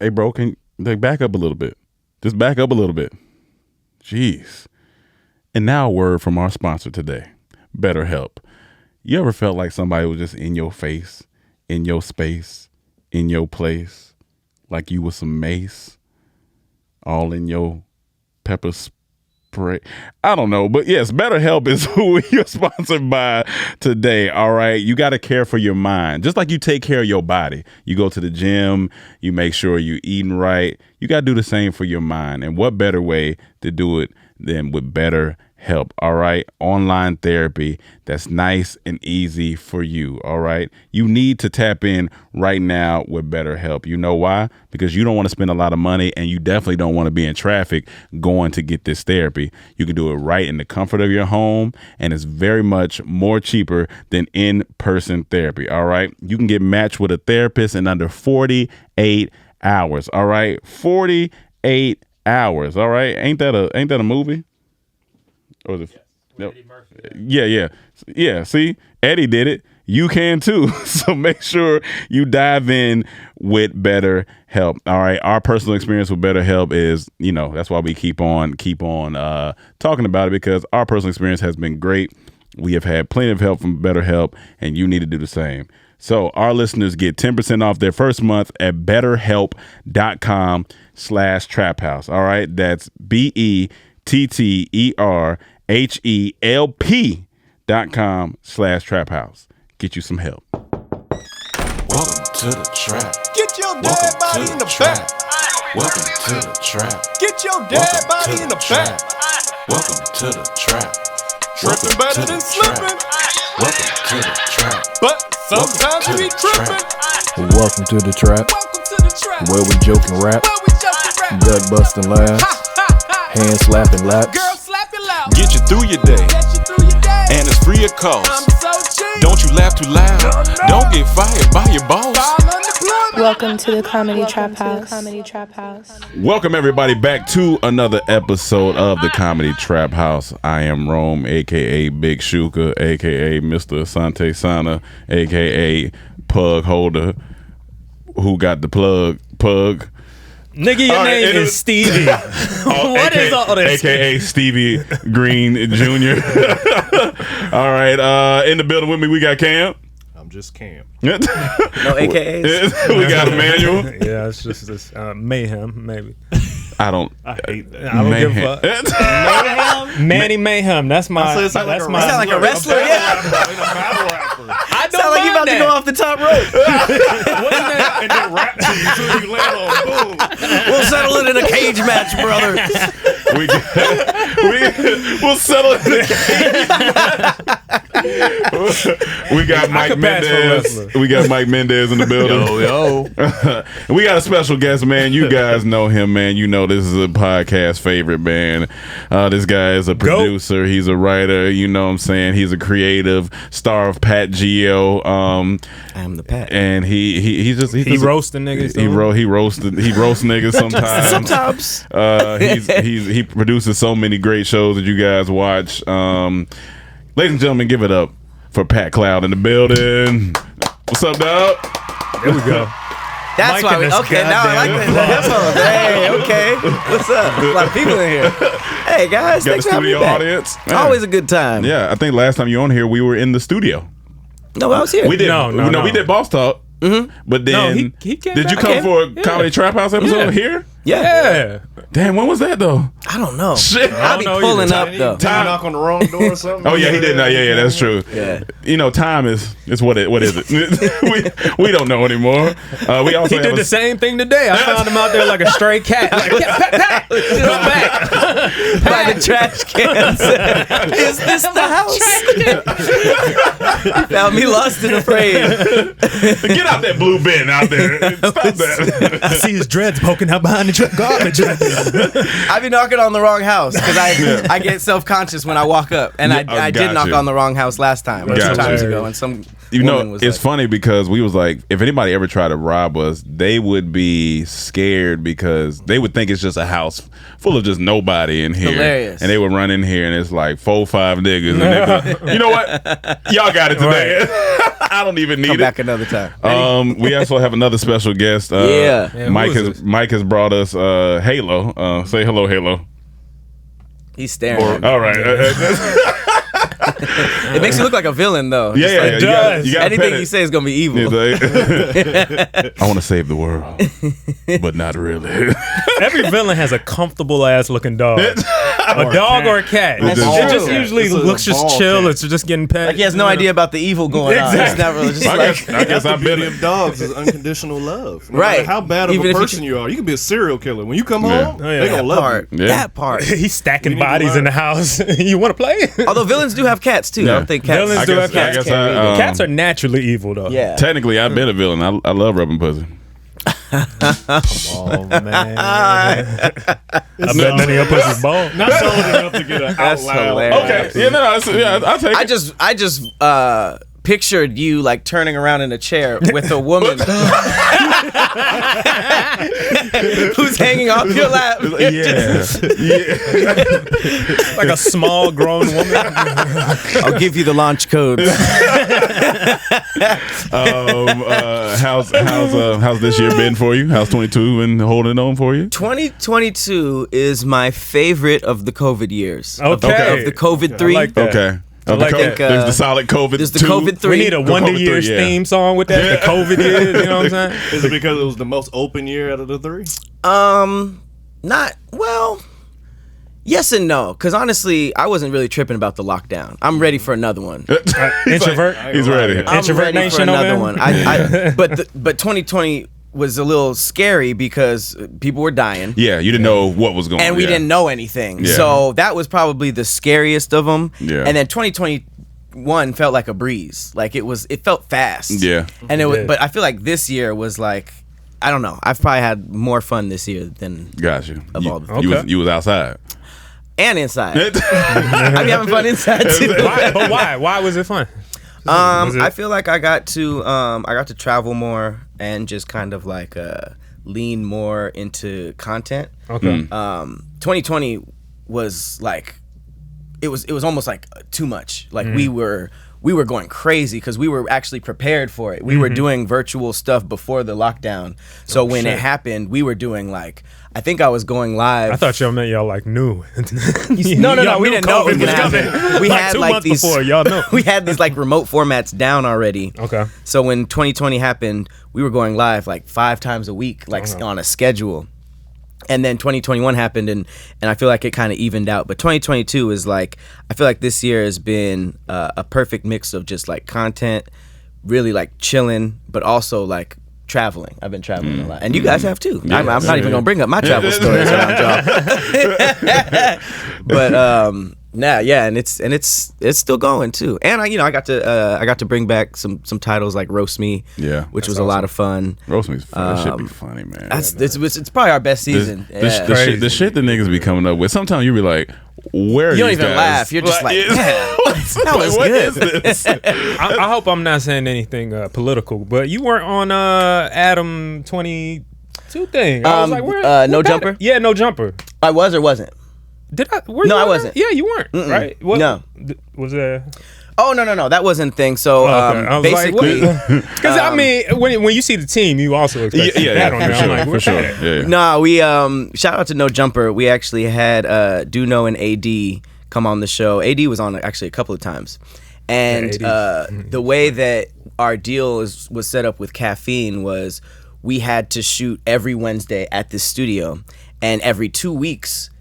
Hey, bro, can they back up a little bit? Just back up a little bit. Jeez. And now a word from our sponsor today, BetterHelp. You ever felt like somebody was just in your face, in your space, in your place, like you was some mace, all in your pepper spray? I don't know, but yes, BetterHelp is who you're sponsored by today, all right? You got to care for your mind, just like you take care of your body. You go to the gym, you make sure you're eating right. You got to do the same for your mind, and what better way to do it than with BetterHelp, all right? Online therapy that's nice and easy for you, all right? You need to tap in right now with BetterHelp. You know why? Because you don't want to spend a lot of money, and you definitely don't want to be in traffic going to get this therapy. You can do it right in the comfort of your home, and it's very much more cheaper than in-person therapy, all right? You can get matched with a therapist in under 48 hours, all right? 48 hours, all right? Ain't that a movie? Or is it? Yes. Eddie Murphy. Yeah. See, Eddie did it. You can too. So make sure you dive in with BetterHelp. All right. Our personal experience with BetterHelp is, that's why we keep on talking about it, because our personal experience has been great. We have had plenty of help from BetterHelp, and you need to do the same. So our listeners get 10% off their first month at betterhelp.com/traphouse. All right. That's BetterHelp.com/traphouse. Get you some help. Welcome to the trap. Get your dead body in the back. Welcome to the trap. Get your dead body in the back. Welcome to the trap. Tripping better than slipping. Welcome to the trap. But sometimes we tripping. Welcome to the trap. Welcome to the trap. Where we joke and rap. Where we joke and rap. Gut busting laughs. Hand slapping laps. Girl slapping loud. Get you through your day. Get you through your day. And it's free of cost. I'm so cheap. Don't you laugh too loud. No. Don't get fired by your boss. Welcome to the Comedy Trap House. Welcome everybody back to another episode of the Comedy Trap House. I am Rome, aka Big Shuka, aka Mr. Asante Sana, aka Pug Holder. Who got the pug? Nigga, your name is Stevie. What is all this? AKA Stevie Green Jr. All right, in the building with me, we got Cam. I'm just Cam. No AKAs. We got Emmanuel. Yeah, it's just this Mayhem, maybe. I hate that. I don't give a fuck. Mayhem? Manny Mayhem. That's my. You sound like a wrestler, yeah. I don't sound like you about to go off the top rope. And then rap to you until you land on boom. We'll settle it in a cage match, brother. We'll settle it in a cage. We got Mike Mendez. We got Mike Mendez in the building. Yo. And we got a special guest, man. You guys know him, man. You know this is a podcast favorite, man. This guy is a producer. He's a writer. You know what I'm saying? He's a creative star of Pat Geo. I'm the Pat. And he roasting niggas. He roasts niggas sometimes. He produces so many great shows that you guys watch. Ladies and gentlemen, give it up for Pat Cloud in the building. What's up, dog? There we go. That's why okay, now I like that. Hey, okay. What's up? There's a lot of people in here. Hey, guys. Got thanks the for having me studio back. audience. It's always a good time. Yeah, I think last time you were on here, we were in the studio. No, I was here. We did. No. We did Boss Talk. Mm-hmm. But then, he came did you back. come for a Comedy Trap House episode here? Yeah. Damn, when was that though? I don't know. Shit. I'll be pulling up though. Time knock on the wrong door or something. Oh yeah, he did. Yeah, that's true. Yeah. You know, time is what is it? we don't know anymore. We also He did the same thing today. I found him out there like a stray cat. Like, pat. Come back. By the trash cans. Is this the house? Found me lost and afraid. Get out that blue bin out there. Stop that. I see his dreads poking out behind the garbage. I be knocking on the wrong house because I get self-conscious when I walk up, and I did knock gotcha. on the wrong house last time, or Gotcha. 2 times ago, and some You woman know, was it's like, funny because we was like, if anybody ever tried to rob us, they would be scared because they would think it's just a house full of just nobody in here. Hilarious. And they would run in here and it's like 4 or 5 niggas. And they'd be like, you know what? Y'all got it today. I don't even need come it. back another time. We also have another special guest. Yeah. Yeah, Mike who is has this? Mike has brought us Halo. Say hello, Halo. He's staring at me. All right. It makes you look like a villain, though. Yeah, Just yeah, like, yeah. It does. You gotta anything pet you it. say is gonna be evil. I want to save the world, but not really. Every villain has a comfortable ass looking dog. A dog or a cat. That's It true. just Yeah. usually It's a looks just ball chill. cat. It's just getting pet. Like he has no idea about the evil going on. It's never just I like guess, I guess The I've been beauty of dogs is unconditional love. No Right. matter how bad of Even a if you person you are, you can be a serial killer. When you come Yeah. home, Oh, yeah. they That gonna love part. you. Yeah. That part. He's stacking You need to bodies learn. in the house. You want to play? Although villains do have cats too. I don't think cats. Villains I do guess- have cats. I guess can't I, read it. Cats are naturally evil, though. Yeah. Technically, I've been a villain. I love rubbing pussy. Oh man. I bet none of your pussy's bald. Not solid enough to get an out That's loud. hilarious. Okay. Yeah, no, I'll take it. I just pictured you like turning around in a chair with a woman who's hanging off your lap. Yeah. Yeah. Like a small grown woman. I'll give you the launch code. How's this year been for you? How's 22 been holding on for you? 2022 is my favorite of the COVID years. Okay. Of the COVID 3. I like that. Okay. like that. There's the solid COVID. There's the 2. COVID 3. We need a Wonder COVID Years 3, yeah. theme song with that. The COVID years, you know what I'm saying? Is it because it was the most open year out of the 3? Not well. Yes and no, because honestly, I wasn't really tripping about the lockdown. I'm ready for another one. Introvert. He's ready. I'm Introvert ready Nation for over another there? one. But 2020 was a little scary because people were dying. Yeah, you didn't know what was going on. And we yeah. didn't know anything. Yeah. So that was probably the scariest of them. Yeah. And then 2021 felt like a breeze. Like it felt fast. Yeah. And it was, Yeah. but I feel like this year was like, I don't know. I've probably had more fun this year than Got you. Of You, all the you, was, Okay. you was outside. and inside. I be having fun inside too. Why? But why? Why was it fun? Was it- I feel like I got to travel more and just kind of like lean more into content. Okay. 2020 was like it was almost like too much. Like we were going crazy because we were actually prepared for it. We were doing virtual stuff before the lockdown. So when it happened, we were doing like I think I was going live. I thought y'all meant y'all like knew. No, Y'all we knew didn't know it was COVID gonna coming. happen. We Like had 2 like months these before, y'all know. we had these like remote formats down already. Okay. So when 2020 happened, we were going live like 5 times a week, like on a schedule. And then 2021 happened, and I feel like it kind of evened out. But 2022 is like I feel like this year has been a perfect mix of just like content, really like chilling, but also like traveling. I've been traveling a lot, and you guys have too. I'm not even gonna bring up my travel stories around y'all. But and it's still going too. And I got to bring back some titles like Roast Me, Yeah. which was a lot of fun. Roast me's fun. That should be funny, man. It's probably our best season. The shit that niggas be coming up with. Sometimes you be like, where are You don't these even guys? laugh. You're just like, yeah. man, that was What good. is this? I hope I'm not saying anything political, but you weren't on Adam 22 thing. I was like, where? No what that- Jumper? Yeah, no jumper. I was or wasn't. Did I? Were No, you I on that? wasn't. Yeah, you weren't. Right? What, No. Was there? Oh no, that wasn't a thing. So I was basically, because I mean, when you see the team, you also expect that on for there. sure, I'm like, for where's sure. that at? Yeah. no, we shout out to No Jumper. We actually had Duno and AD come on the show. AD was on actually a couple of times, and Yeah, the way that our deal was set up with Caffeine was we had to shoot every Wednesday at the studio, and every 2 weeks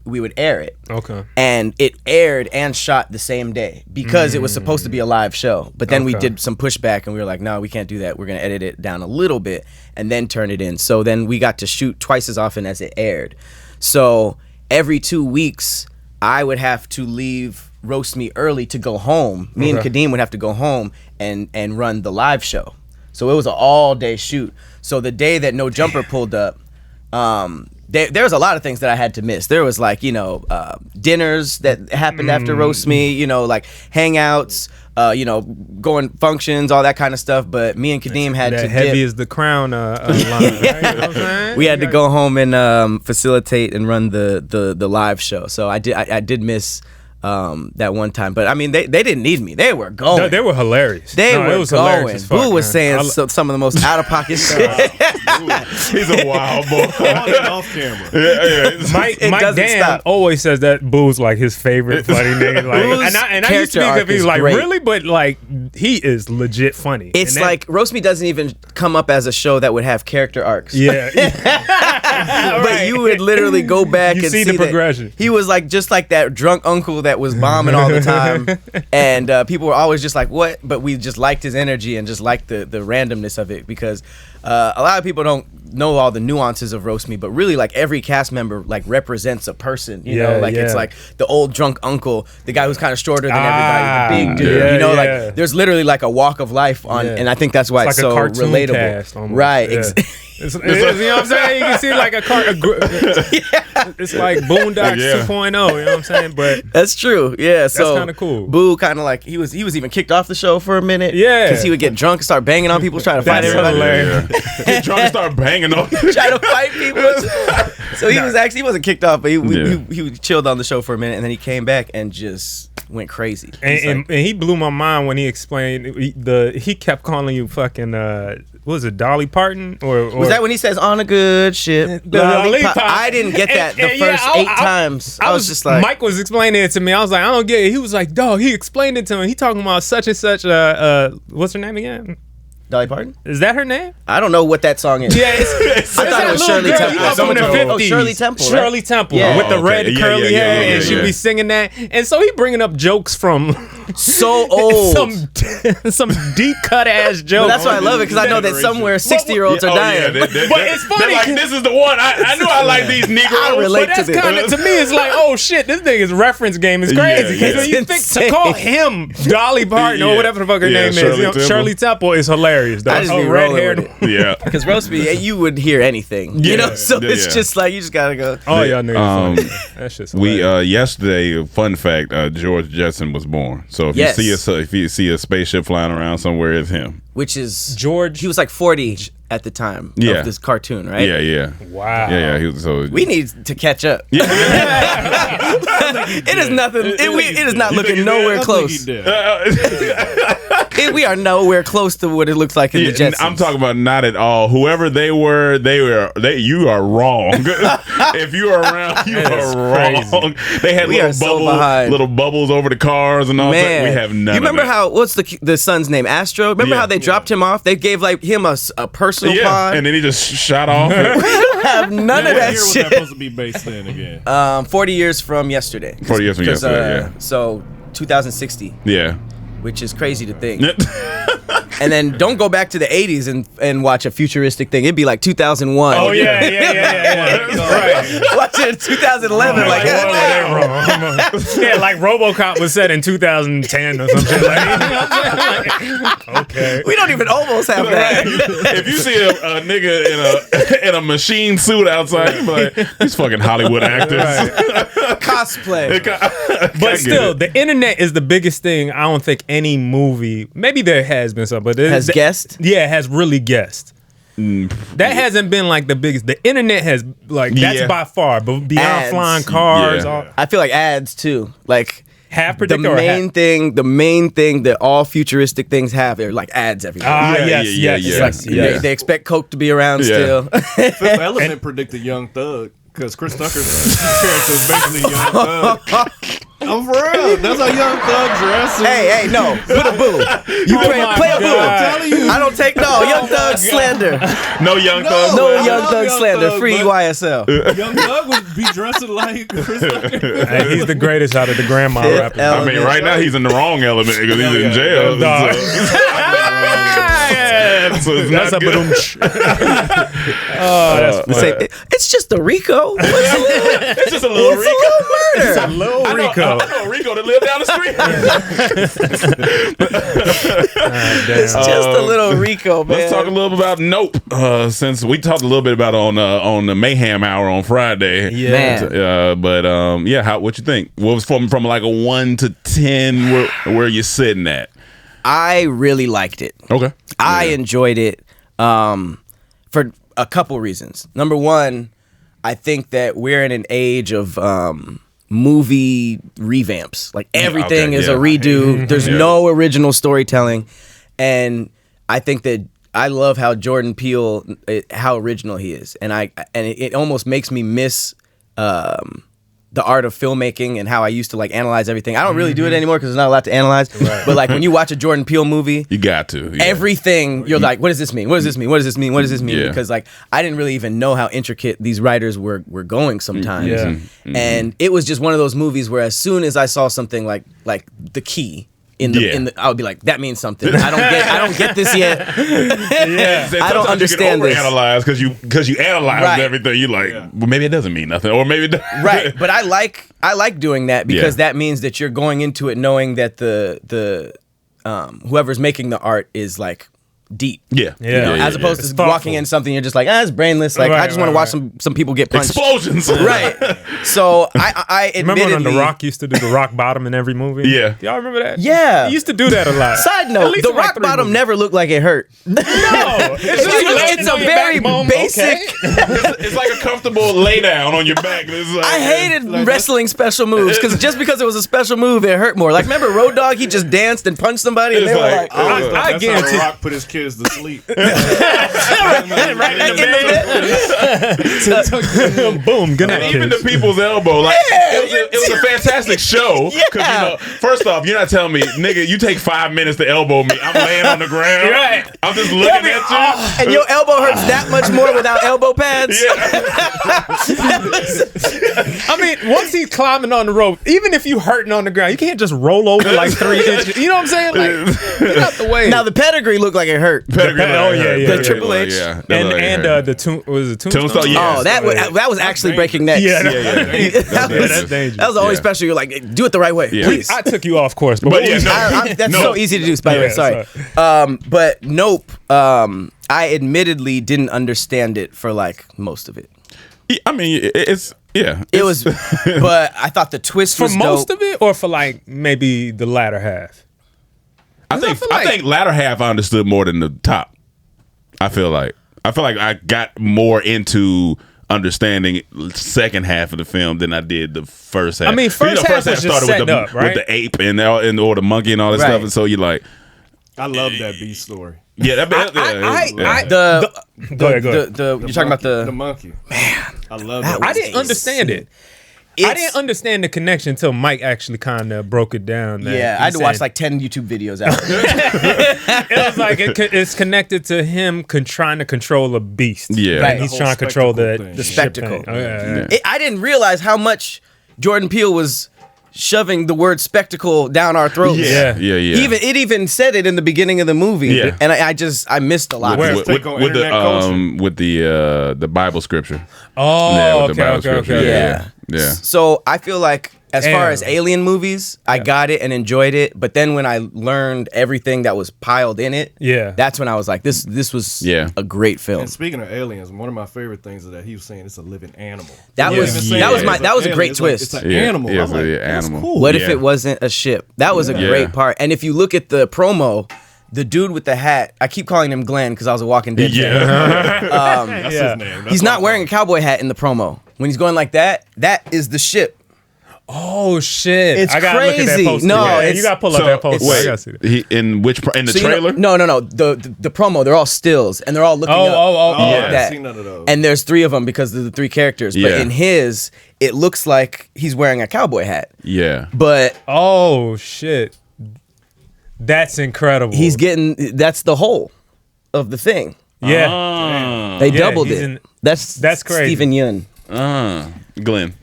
we would air it. Okay. And it aired and shot the same day because it was supposed to be a live show. But then we Okay. did some pushback and we were like, no, we can't do that. We're going to edit it down a little bit and then turn it in. So then we got to shoot twice as often as it aired. So every 2 weeks, I would have to leave Roast Me early to go home. Me and Okay. Kadeem would have to go home and run the live show. So it was an all-day shoot. So the day that No Jumper pulled up, There was a lot of things that I had to miss. There was like, dinners that happened after Roast Me, like hangouts, going functions, all that kind of stuff. But me and Kadeem had that to heavy dip. is the crown line, right? You know what I'm saying? We had to go home and facilitate and run the live show. So I did miss that one time. But I mean, they didn't need me. They were going. No, they were hilarious. They were it was going. hilarious as fuck, Boo was man. saying some of the most out of pocket shit. He's a wild boy. On and off camera. Mike doesn't Dan stop. always says that Boo's like his favorite funny nigga. Like, Boo's and I used to character think arc of he's is like, great. really? But like, he is legit funny. It's And that- like Roast Me doesn't even come up as a show that would have character arcs. yeah. But you would literally go back You and see the that progression. He was like just like that drunk uncle that was bombing all the time, and people were always just like, "What?" But we just liked his energy and just liked the randomness of it because a lot of people don't know all the nuances of Roast Me, but really like every cast member like represents a person. You know, like it's like the old drunk uncle, the guy who's kind of shorter than everybody, the big dude. yeah, you know, yeah. like there's literally like a walk of life on, and I think that's why it's like a so cartoon relatable. cast almost. Right. Yeah. It's, you know what I'm saying? You can see like it's like Boondocks 2.0, you know what I'm saying? But That's true. Yeah, so kinda cool. Boo kind of like he was even kicked off the show for a minute. Yeah. because he would get drunk and start banging on people, trying to fight That's everybody, hilarious. Get drunk and start banging on. trying to fight people. So he wasn't kicked off, but he chilled on the show for a minute, and then he came back and just went crazy. And he blew my mind when he explained he kept calling you fucking what was it, Dolly Parton or Was that when he says on a good ship? The lollipop. I didn't get that the And yeah, first 8 times. I was just like, Mike was explaining it to me. I was like, I don't get it. He was like, dog, he explained it to me. He talking about such and such what's her name again? Dolly Parton? Is that her name? I don't know what that song is. Yeah, it's I thought it was that little Shirley girl. Temple. You know, Someone from the told me. 50s. Oh, Shirley Temple, right? Shirley Temple Yeah. with the Oh, red okay. curly Yeah, hair, yeah, and she'd yeah. be singing that. And so he bringing up jokes from So old. some deep cut ass jokes. But that's why I love it, because I know that somewhere 60-year-olds are dying. But it's funny. They're like, this is the one. I knew I like these Negroes. I relate But that's to this. kind of, to me, it's like, oh shit, this nigga's reference game is crazy. Yeah, Because yeah. when you think to call him Dolly Parton or Yeah. whatever the fuck her Yeah, name is, Shirley you know, Temple. Shirley Temple is hilarious. Though. I just be red rolling haired. with it. Yeah. Because roast me, you would hear anything, you know. So it's Yeah. just like you just gotta go. Oh, y'all niggas. funny. That shit's We hilarious. yesterday, fun fact, George Jetson was born. So if Yes. you see a spaceship flying around somewhere, it's him. Which is George. He was like 40 at the time Yeah. of this cartoon, right? Yeah. Wow. Yeah. He was so. We need to catch up. It is nothing. It is not looking nowhere close. We are nowhere close to what it looks like in the Jetsons. I'm talking about not at all. Whoever they were, you are wrong. If you are around, you are wrong. They had We are so behind. little bubbles over the cars and all that. Man, We have none. you remember of that. how what's the son's name? Astro. Remember Yeah. how they dropped him off? They gave like him a personal Yeah, pod. and then he just shot off. Have none of What that year was that shit. supposed to be based in again? 40 years from yesterday. 40 years from 'Cause, yesterday, So 2060, Yeah. which is crazy to think. And then don't go back to the 80s and watch a futuristic thing. It'd be like 2001. Oh, yeah. Right. Watch it in 2011. Like, Boy, were they wrong. Yeah, like RoboCop was set in 2010 or something. Like, okay. we don't even almost have that. If you see a nigga in a machine suit outside, you be like, these fucking Hollywood actors. Cosplay. But still, the internet is the biggest thing. I don't think any movie, maybe there has been some, but Has guessed? Yeah, has really guessed. That hasn't been like the biggest. The internet has that's Yeah. by far, but beyond Ads. flying cars, Yeah. all, I feel like ads too. Like half the predictor or main thing that all futuristic things have are like ads everywhere. Yeah. They expect Coke to be around Yeah. still. Fifth Element predicted Young Thug because Chris Tucker's character is basically Young Thug. I'm for real. That's how Young Thug dresses. hey, no, put a boo. You play a boo. God. I'm telling you. I don't take Young Thug slander. No Young Thug. No I Young love Thug Young slander. Thug, Free but- YSL. Young Thug would be dressing like Chris Tucker. Hey, he's the greatest out of the grandma Fifth rappers. Element. I mean, right now he's in the wrong element because he's in jail. Dog. So- Yeah, So it's That's not a good. badumch. Oh, that's funny. Say, it's just a Rico. What's It's just a little it's Rico. a little murder. Lil I know a Rico that live down the street. It's just a little Rico, man. Let's talk a little bit about Nope. Since we talked a little bit about it on the Mayhem Hour on Friday. Yeah. Man. Yeah, what you think? What was from like a 1 to 10? Where you sitting at? I really liked it. Okay. I enjoyed it for a couple reasons. Number one, I think that we're in an age of movie revamps. Like everything is a redo. There's no original storytelling, and I think that I love how Jordan Peele, how original he is, and it almost makes me miss the art of filmmaking and how I used to like analyze everything. I don't really do it anymore because there's not a lot to analyze. Right. But like when you watch a Jordan Peele movie, you got to everything you're like, what does this mean? What does this mean? What does this mean? What does this mean? Yeah. Because like I didn't really even know how intricate these writers were going sometimes. Yeah. And it was just one of those movies where as soon as I saw something like The Key in the I would be like, that means something. I don't get this yet. I don't understand this. Analyze because you analyze everything. You like, well, maybe it doesn't mean nothing, or maybe it does. Right. But I like doing that because that means that you're going into it knowing that the whoever's making the art is like deep. As opposed to walking in something you're just like, it's brainless. Like I just want to watch some people get punched. Explosions. Right. So I Remember admittedly, when The Rock used to do the rock bottom in every movie? Yeah. Y'all remember that? Yeah. He used to do that a lot. Side At note, least the in, like, rock 3 bottom movies. never looked like it hurt. No. It's a very basic. It's like a comfortable lay down on your back. It's like, I hated wrestling special moves because just because it was a special move, it hurt more. Like remember Road Dogg? He just danced and punched somebody, and It's they were like, like, oh, I That's guarantee. how The Rock put his kids to sleep. Boom. Good night, And even kids. the people's elbow, like it was a fantastic show. Because first off, you're not telling me, nigga, you take 5 minutes to elbow me. I'm laying on the ground. Right. I'm just looking at you. and your elbow hurts that much more without elbow pads. I mean, once he's climbing on the rope, even if you hurting on the ground, you can't just roll over like 3 inches. You know what I'm saying? Like, get out the way. Now the pedigree looked like it hurt. The Triple H. and the Tombstone. Tombstone, yeah. Oh, that was actually breaking necks. Yeah, That that's dangerous. was the only special. You're like, do it the right way, Yeah. please. I took you off course, but But what yeah, was- no. That's No. so easy to do. By the way, sorry. But Nope. I admittedly didn't understand it for like most of it. I mean, it's It was, but I thought the twist for was most dope. of it, or for like maybe the latter half. I think feel like- latter half I understood more than the top. I feel like I got more into understanding second half of the film than I did the first half. I mean, first half was just setting up, right? with the ape and or the monkey and all that Right. stuff, and so you're like, I love that beast story. yeah, that. Go ahead. You're talking about the the. monkey. Man, I love that. I didn't understand it. I didn't understand the connection until Mike actually kind of broke it down. that Yeah, he I had to watch said- like 10 YouTube videos out. It was like it's connected to him trying to control a beast. Yeah. Right. And he's The trying whole to control spectacle thing. the The ship spectacle. thing. Oh, yeah. I didn't realize how much Jordan Peele was shoving the word spectacle down our throats. Yeah. It even said it in the beginning of the movie. Yeah. And I missed a lot. Where- of it. Take on internet culture. with the Bible scripture. Oh, Yeah, with the Bible okay. scripture. Yeah. So I feel like as far Damn. as alien movies, I got it and enjoyed it. But then when I learned everything that was piled in it, Yeah. that's when I was like, this was a great film. And speaking of aliens, one of my favorite things is that he was saying it's a living animal. That He was didn't even say that was it's a alien. great It's like- twist. It's an Yeah. animal. Yeah, I'm like, it's an that's animal. cool. What if Yeah. it wasn't a ship? That was a Yeah. great part. And if you look at the promo, the dude with the hat, I keep calling him Glenn because I was a Walking Dead fan. Yeah. That's Yeah. his name. That's He's what not I wearing a call cowboy hat in the promo. When he's going like that, that is the ship. Oh shit! It's I gotta look at that crazy. poster. No, Yeah, it's- you gotta pull up that poster. I gotta see that. He in which in the So you know- trailer? no. The promo, they're all stills and they're all looking up. Oh, Oh, I Yeah. haven't that. seen none of those. And there's 3 of them because of the 3 characters. But Yeah. in his, it looks like he's wearing a cowboy hat. Yeah. But Oh shit! That's incredible. he's getting, that's the whole of the thing. yeah. They Yeah, doubled he's it. in- That's That's crazy. Stephen Yun. Glenn.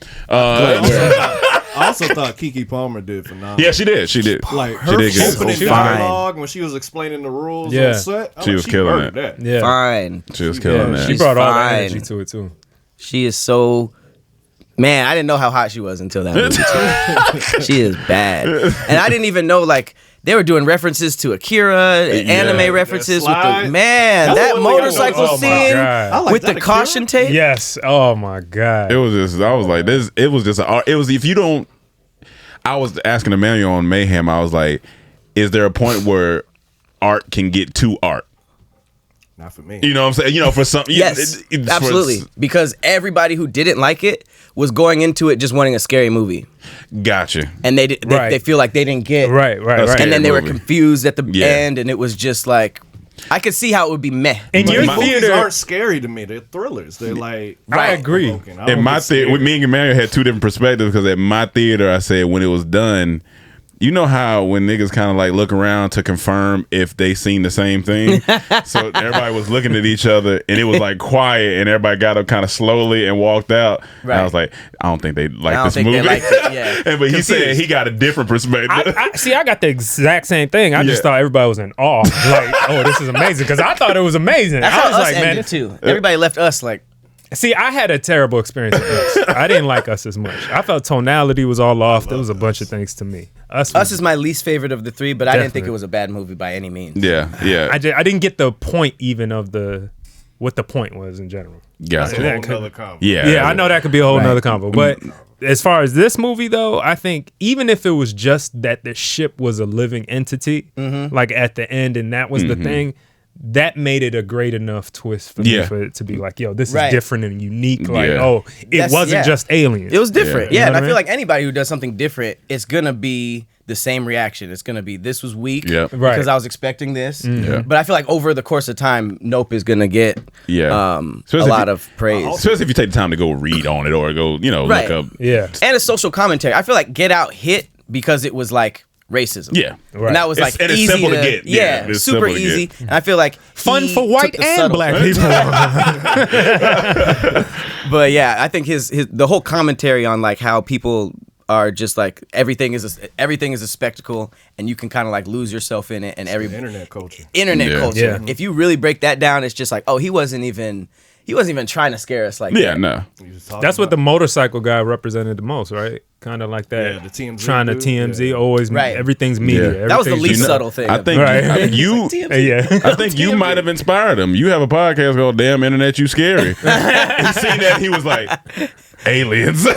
I also thought Keke Palmer did phenomenal. Yeah, she did. Like She her did good. opening Fine. dialogue when she was explaining the rules Yeah. on set. She was killing murdered it. that. Yeah. Fine. She was killing that. She She's brought all the fine. energy to it too. She is so. Man, I didn't know how hot she was until that movie. Too. She is bad, and I didn't even know like they were doing references to Akira, anime references with slide. the man That's that the one thing I motorcycle know. Oh, my scene God. I like with that the caution tape. Yes. Oh my God. It was just, I was like, this. It was just, it was, if you don't, I was asking Emmanuel on Mayhem, I was like, is there a point where art can get to art? Not for me. You know what I'm saying? You know, for some, Yes, it's absolutely. Because everybody who didn't like it was going into it just wanting a scary movie, Gotcha. and they Right. they feel like they didn't get Right. and then they were movie. confused at the Yeah. end, and it was just like I could see how it would be meh. In your Movies theater, aren't scary to me. They're thrillers. They're like I agree. provoking. I In don't my get theater, scared. with me and Emmanuel had two different perspectives because at my theater, I said when it was done, you know how when niggas kind of like look around to confirm if they seen the same thing? So everybody was looking at each other and it was like quiet and everybody got up kind of slowly and walked out. And I Right. was like, I don't think they like I don't this think movie. they liked it, yeah. And but he said Confused. he got a different perspective. I got the exact same thing. I just Yeah. thought everybody was in awe. Like, oh, this is amazing. Because I thought it was amazing. That's I how was us like, man. ended too. Everybody left us like See, I had a terrible experience with Us. I didn't like Us as much. I felt tonality was all off. There was a bunch of things to me. Us Us is my least favorite of the three, but I didn't think Definitely. it was a bad movie by any means. yeah. I didn't get the point even of what the point was in general. Gotcha. Yeah, Another combo. Yeah, I know that could be a whole nother combo. But as far as this movie, though, I think even if it was just that the ship was a living entity, like at the end, and that was the thing, that made it a great enough twist for me Yeah. for it to be like, yo, this Right. is different and unique. Like, Yeah. oh, it That's- wasn't yeah. just aliens. It was different. You Yeah, know and what I I feel mean? like anybody who does something different, it's going to be the same reaction. It's going to be, this was weak Yep. Right. because I was expecting this. Yeah. But I feel like over the course of time, Nope is going to get Yeah. a Especially lot if of praise. Especially if you take the time to go read on it or go, Right. look up. Yeah. And a social commentary. I feel like Get Out hit because it was like racism. Yeah. Right. And that was It's- like and it's easy simple to get. Yeah, Yeah, it's super simple to easy. get. And I feel like Fun he for took white the and subtle- black people. But yeah, I think his the whole commentary on like how people are just like everything is a spectacle, and you can kind of like lose yourself in it, and Internet culture. internet Yeah. culture. Yeah. If you really break that down, it's just like, oh, he wasn't even trying to scare us like Yeah, that. no. That's what the motorcycle guy represented the most, right? Kind of like that. Yeah, the TMZ Trying to dude, TMZ, yeah. always, Right. everything's media. Yeah. That was the Everything's- least subtle thing. I think Right. I think you Yeah. I think you might have inspired him. You have a podcast called Damn Internet You Scary. He seen that he was like, aliens. The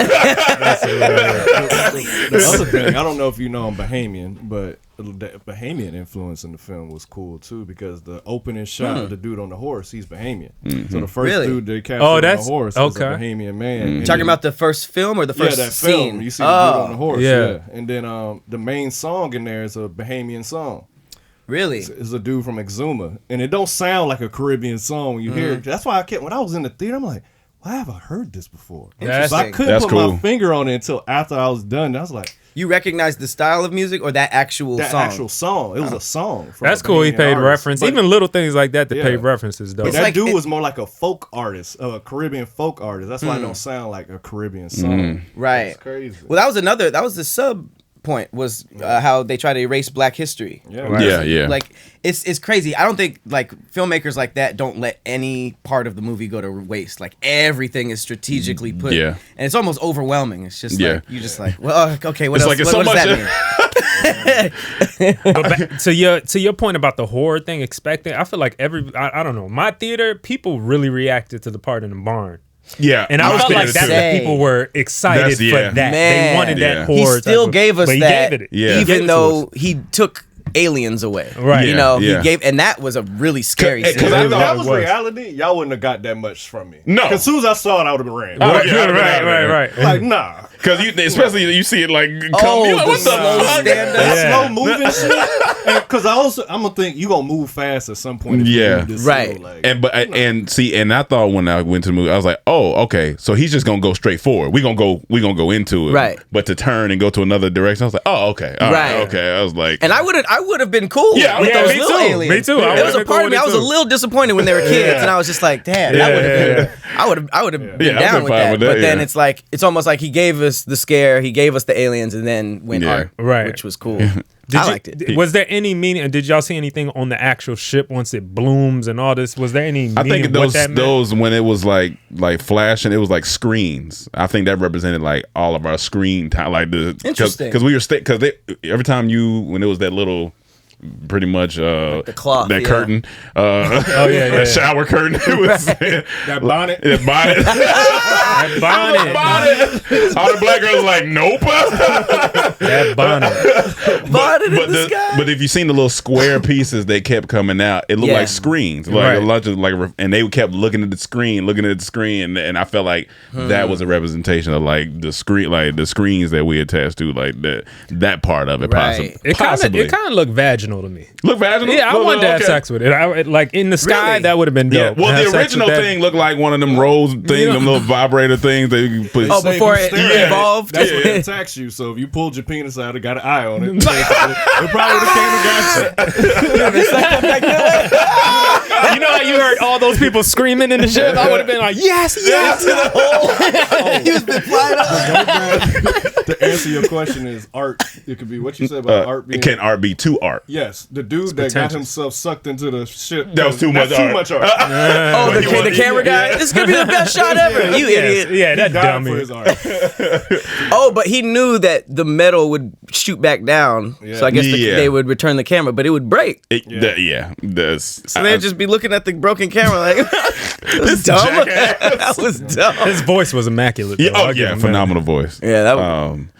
other thing, I don't know if you know I'm Bahamian, but the Bahamian influence in the film was cool too, because the opening shot of the dude on the horse, he's Bahamian. So the first Really? dude they captured Oh, on the that's- horse is a okay. Bahamian man. And Talking then- about the first film or the first that scene? film. You see the dude on the horse, Yeah. yeah. And then the main song in there is a Bahamian song. Really? It's a dude from Exuma, and it don't sound like a Caribbean song when you hear it. That's why when I was in the theater, I'm like, why have I heard this before? That's- So I couldn't That's put cool. my finger on it until after I was done. I was like, You recognize the style of music or that actual that song? actual song. It was a song. From That's a cool. He Bahamian paid artist. reference. But- Even little things like that, they Yeah. paid references, though. But that like dude it- was more like a folk artist, a Caribbean folk artist. That's why it don't sound like a Caribbean song. Right. It's crazy. Well, that was the sub point, was how they try to erase Black history. Yeah. Right. Yeah. Like it's crazy. I don't think like filmmakers like that don't let any part of the movie go to waste. Like everything is strategically put. Yeah. And it's almost overwhelming. It's just Yeah. like you just like, well, okay, what It's else? like it's what so does much- that mean? But back to your point about the horror thing, expecting, I feel like I don't know, my theater, people really reacted to the part in the barn. Yeah. And I was felt like thinking that's too. Say. what people were excited That's- yeah. for that. Man. They wanted Yeah. that He He horror. still type of- gave us but he that, gave it. Yeah. He gave it even to though us. he took aliens away. Right. You Yeah. know, Yeah. he gave, and that was a really scary Cause scene. I If thought that it was was. reality, y'all wouldn't have got that much from me. No. 'Cause as soon as I saw it, I would have ran. Oh, Right, yeah, yeah, right. Like, nah. Because especially you see it like come. Oh, You're like, what the the slow fuck? stand-up. That Yeah. slow moving shit. Because I'm gonna think you gonna move fast at some point. If you Yeah. move this Right. slow, like, And I thought when I went to the movie, I was like, oh, okay, so he's just gonna go straight forward. We gonna go into it, Right. But to turn and go to another direction, I was like, oh, okay, all right, Right. okay. I was like, And I would have been cool Yeah, with yeah, those me little too. aliens. Me too. I There was a would've been part cool of me, with I it was a too. little disappointed when they were kids, and I was just like, damn, Yeah, that would have been. yeah. I would have been Yeah, I've down been with fine that. with that, But then yeah. it's like it's almost like he gave us the scare, he gave us the aliens, and then went art, right, which was cool. I liked it. Was there any meaning? Did y'all see anything on the actual ship once it blooms and all this? Was there any meaning? I think what that meant? those when it was like flashing, it was like screens. I think that represented like all of our screen time, like Interesting. because we were because every time when it was that little. Pretty much like the cloth, that curtain that shower curtain it was that bonnet that bonnet that bonnet all the black girls like nope that bonnet in the sky. But if you seen the little square pieces that kept coming out, it looked like screens, like a lot of and they kept looking at the screen, and I felt like that was a representation of like the screen, like the screens that we attached to, like that part of it. Right. Possibly It kind of looked vaginal to me. Look vaginal. Yeah, I wanted to have sex with it. Like in the sky, Really? that would have been dope. Yeah, well, Have the sex with original that. thing looked like one of them rose things, them little vibrator things that you put. Oh, before it evolved. That's what it attacks you. So if you pulled your penis out, it got an eye on it. It probably would have came and got you. You know how you heard all those people screaming in the ship? I would have been like, yes, yes. He's been flying up. To answer your question is art. It could be what you said about art being. Can art be too art? Yes, the dude that got himself sucked into the ship. That was too much art. Too much art. Oh, the camera guy. This is gonna be the best shot ever. You idiot. Yeah, that Died for dummy. his art. Oh, but he knew that the metal would shoot back down, so I guess they would return the camera, but it would break. So They'd just be looking at the broken camera like, that was dumb. That was dumb. His voice was immaculate. Though. I'll give him that. Phenomenal voice. Yeah,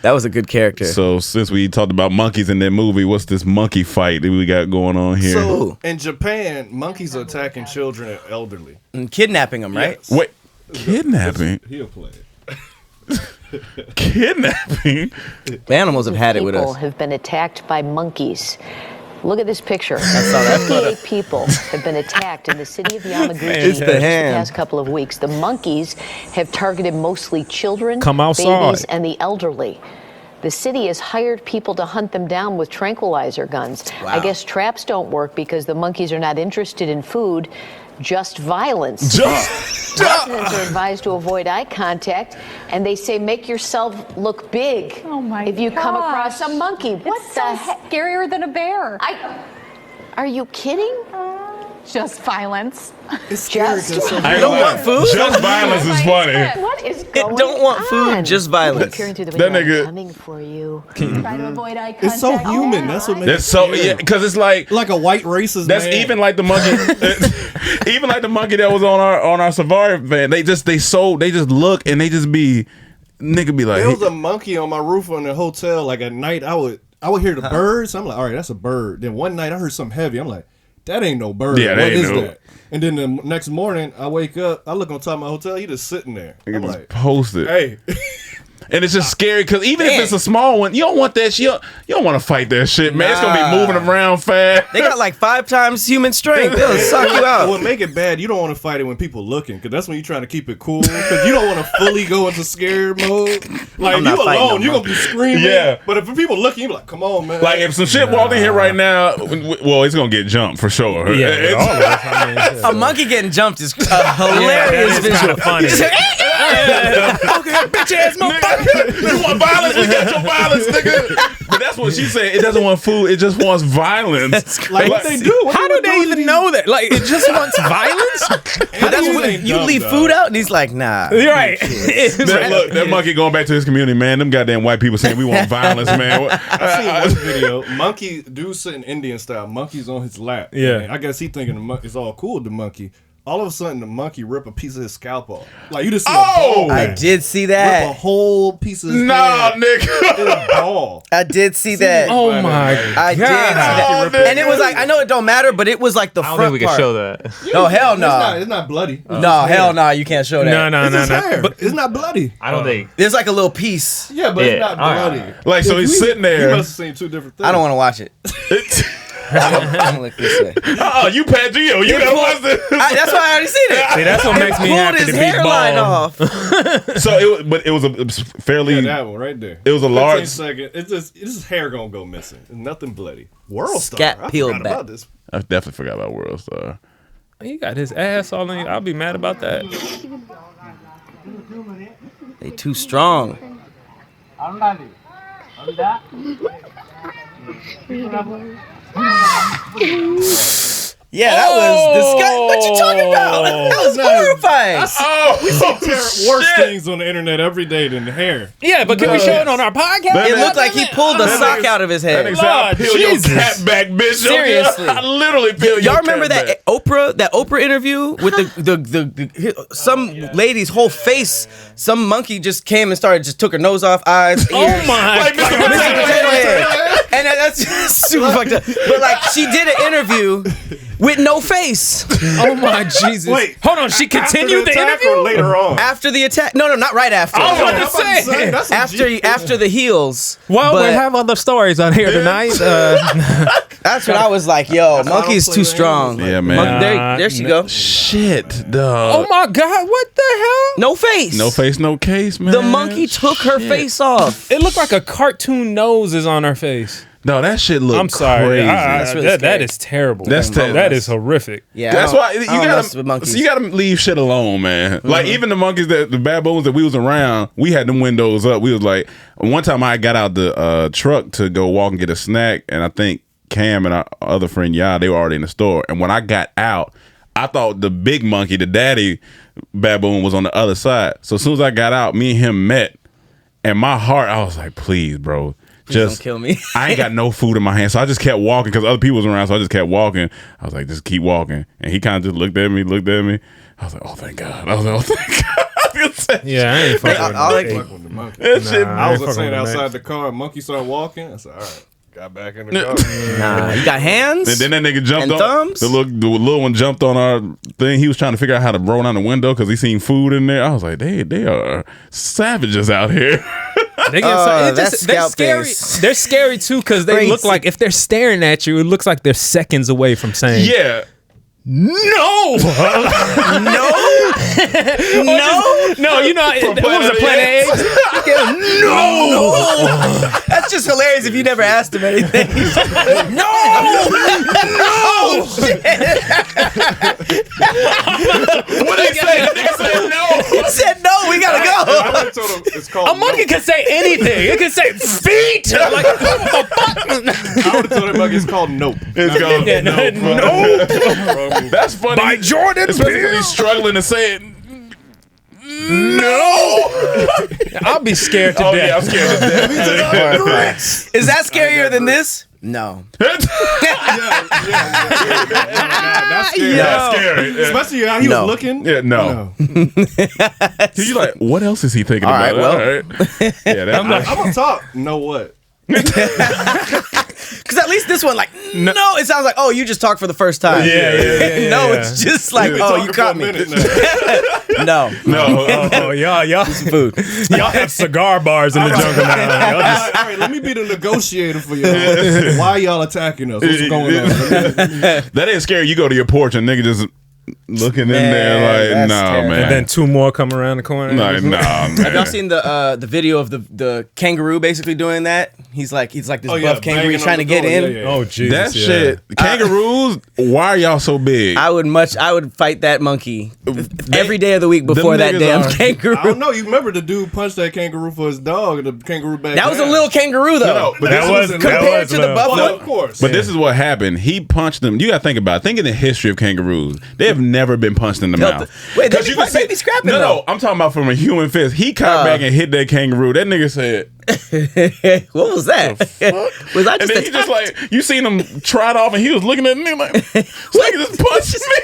that was a good character. So since we talked about monkeys in that movie, what's this monkey fight that we got going on here? So in Japan, monkeys are attacking children and elderly. And kidnapping them, right? Yes. Wait, kidnapping? He'll play it. Kidnapping? Animals have had it with People us. have been attacked by monkeys. Look at this picture. that 58 people have been attacked in the city of Yamaguchi It's the in hand. past couple of weeks. The monkeys have targeted mostly children, Come outside. babies, and the elderly. The city has hired people to hunt them down with tranquilizer guns. I guess traps don't work because the monkeys are not interested in food, just violence. Residents are advised to avoid eye contact, and they say make yourself look big if you come across a monkey. What the heck? Scarier than a bear. Are you kidding? Just violence. It's scary. You don't want food? Just violence is funny. What is going on? Don't want food, just violence. Peering through the That window, nigga- I'm coming for you. Try to avoid eye contact. It's so human. That's what makes That's so because it's like a white racist. that's man. even like the monkey, even like the monkey that was on our safari van. They just look and they just be nigga be like There was a monkey on my roof on the hotel. Like at night, I would hear the birds. I'm like, all right, that's a bird. Then one night I heard something heavy. I'm like, that ain't no bird. Yeah, that What ain't is no- that? And then the next morning, I wake up. I look on top of my hotel. He just sitting there. I'm just like, posted. hey. And it's just scary because even if it's a small one, you don't want that shit. You don't want to fight that shit, man. It's gonna be moving around fast. They got like 5 times human strength. They'll suck you out. What make it bad, you don't want to fight it when people looking, because that's when you're trying to keep it cool, because you don't want to fully go into scared mode. Like, I'm if not you fighting alone, no you're going to be screaming. Yeah. But if people looking, you be like, come on, man. Like if some shit walked in here right now, well, it's gonna get jumped for sure. Yeah, It's- all of us, I mean, shit. A monkey getting jumped is a hilarious it's visual. kinda funny. You just say, okay, bitch ass motherfucker. You want violence? We got your violence, nigga. But that's what she said. It doesn't want food. It just wants violence. like, what they do? What How do they even know that? Like, it just wants violence? But that's when you leave food out, and he's like, nah. You're right. Look, that monkey going back to his community, man. Them goddamn white people saying we want violence, man. I seen one video. Monkey, dude sitting Indian style. Monkey's on his lap. Yeah. And I guess he thinking it's all cool with the monkey. All of a sudden, the monkey rip a piece of his scalp off. Like, you just see a ball. I did see Rip a that. whole piece of his Nah, head. nigga. In a ball. I did see that. Oh my I did see that. God. And it was like, I know it don't matter, but it was like the I don't front think we can part. show that. No, hell no. It's not bloody. No, hell no, you can't show that. No. It's his hair. But it's not bloody. I don't think. There's like a little piece. Yeah, but Yeah, it's not all right. bloody. Like, so he's sitting You there. must have seen two different things. I don't want to watch it. I'm gonna look this way. You Pat Gio. You gotta watch this. That's why I already seen it. See, that's what makes me Pulled happy his to be hairline bald. off. So it was fairly. Yeah, that one right there. It was a 15 large. second. It's just hair gonna go missing. Nothing bloody. World Scat Star. I peeled forgot back. about this. I definitely forgot about World Star. He got his ass all in. I'll be mad about that. They too strong. Yeah, that was disgusting. What you talking about? That was horrifying. We see worse things on the internet every day than the hair. Yeah, but can we show it on our podcast? It looked like he pulled the sock out of his head. That nigga said, "I'll peel your cat back, bitch." Seriously. I literally peel your Y'all remember cat that back. Oprah interview with some lady's whole face? Some monkey just came and just took her nose off, eyes, ears. Oh my Like, Mr. God. Potato Head. And that's just super fucked up. But like, she did an interview with no face Oh my Jesus. Wait, Hold on, she continued the attack interview? or later on? after the attack. No, not right after. I was about I'm to about to say. say, that's some G- after the heels. Well, but we have other stories on here tonight. that's what I was like, yo, monkey's play too the strong. Yeah, man. There she go. Shit, dog. Oh my God, what the hell? No face. No face, no case, man. The monkey took her Shit. face off. It looked like a cartoon nose is on her face. No, that shit look I'm sorry. crazy. That's really that scary. is terrible. That's that is horrific. Yeah, That's why you I don't mess with gotta monkeys. so you gotta leave shit alone, man. Like even the monkeys the baboons that we was around, we had them windows up. We was like, one time I got out the truck to go walk and get a snack, and I think Cam and our other friend they were already in the store. And when I got out, I thought the big monkey, the daddy baboon, was on the other side. So as soon as I got out, me and him met, and my heart, I was like, please, bro. Just don't kill me. I ain't got no food in my hand, so I just kept walking because other people was around. So I just kept walking. I was like, just keep walking, and he kind of just looked at me. I was like, oh thank God. I was like, oh thank God. Yeah, I ain't fucking I like- with Fuck with the monkey. That shit. I was fucking saying with outside Max. the car, monkey started walking. I said, all right. Got back in the car. Nah, you got hands? And then that nigga jumped And on thumbs? the little one jumped on our thing. He was trying to figure out how to roll down the window because he seen food in there. I was like, they are savages out here. They get that's they're scalp scary. things. They're scary too because they look Crazy. like if they're staring at you, it looks like they're seconds away from saying Yeah. no. No. No, you know what was it, Planet Planet Eggs? No. That's just hilarious if you never asked him anything. No. What they say? The nigga said no. He said no. We gotta go. I would've told him it's called A monkey nope. can say anything. It can say feet. Like what the fuck? I would have told him monkey it's called nope. It's called Yeah, no. That's funny. By Jordan Especially because Peele. he's struggling to say it. No. I'll be scared to Oh yeah, I'm death. scared to death. Is that scarier than this? No. That's scary. That's scary. Yeah. Especially how he No. was looking. Yeah, no. He's like, what else is he thinking All about? right, well. All right. Yeah, that, I'm gonna talk. Know what? Because at least this one, like, no, it sounds like, oh, you just talked for the first time. Yeah, No, yeah. it's just like, Yeah. oh, Talking you for a caught me. minute now. No. no. Oh, y'all Food. y'all have cigar bars in the jungle now. Y'all just- All right, let me be the negotiator for y'all. Why y'all attacking us? What's going on? That ain't scary. You go to your porch and nigga just looking in Man, there like, that's no, terrible. man. And then two more come around the corner. Like, nah, man. Have y'all seen the video of the kangaroo basically doing that? He's like this buff kangaroo banging he's trying on to the get door. in. Yeah, yeah. Oh Jesus! That shit. Kangaroos, why are y'all so big? I would fight that monkey every day of the week before that niggas damn are- kangaroo. I don't know. You remember the dude punched that kangaroo for his dog, and the kangaroo back. That was a down. little kangaroo though. No, but That this was was compared to the little. buffalo. Well, of course. But this is what happened. He punched them. You got to think about it. Think in the history of kangaroos. They have never been punched in the mouth. Wait, they 'Cause be- you can they be scrapping, No, though. I'm talking about from a human fist. He caught back and hit that kangaroo. That nigga said, What was that? Was I and just then he just like, you seen him trot off and he was looking at me like, this nigga just punched me.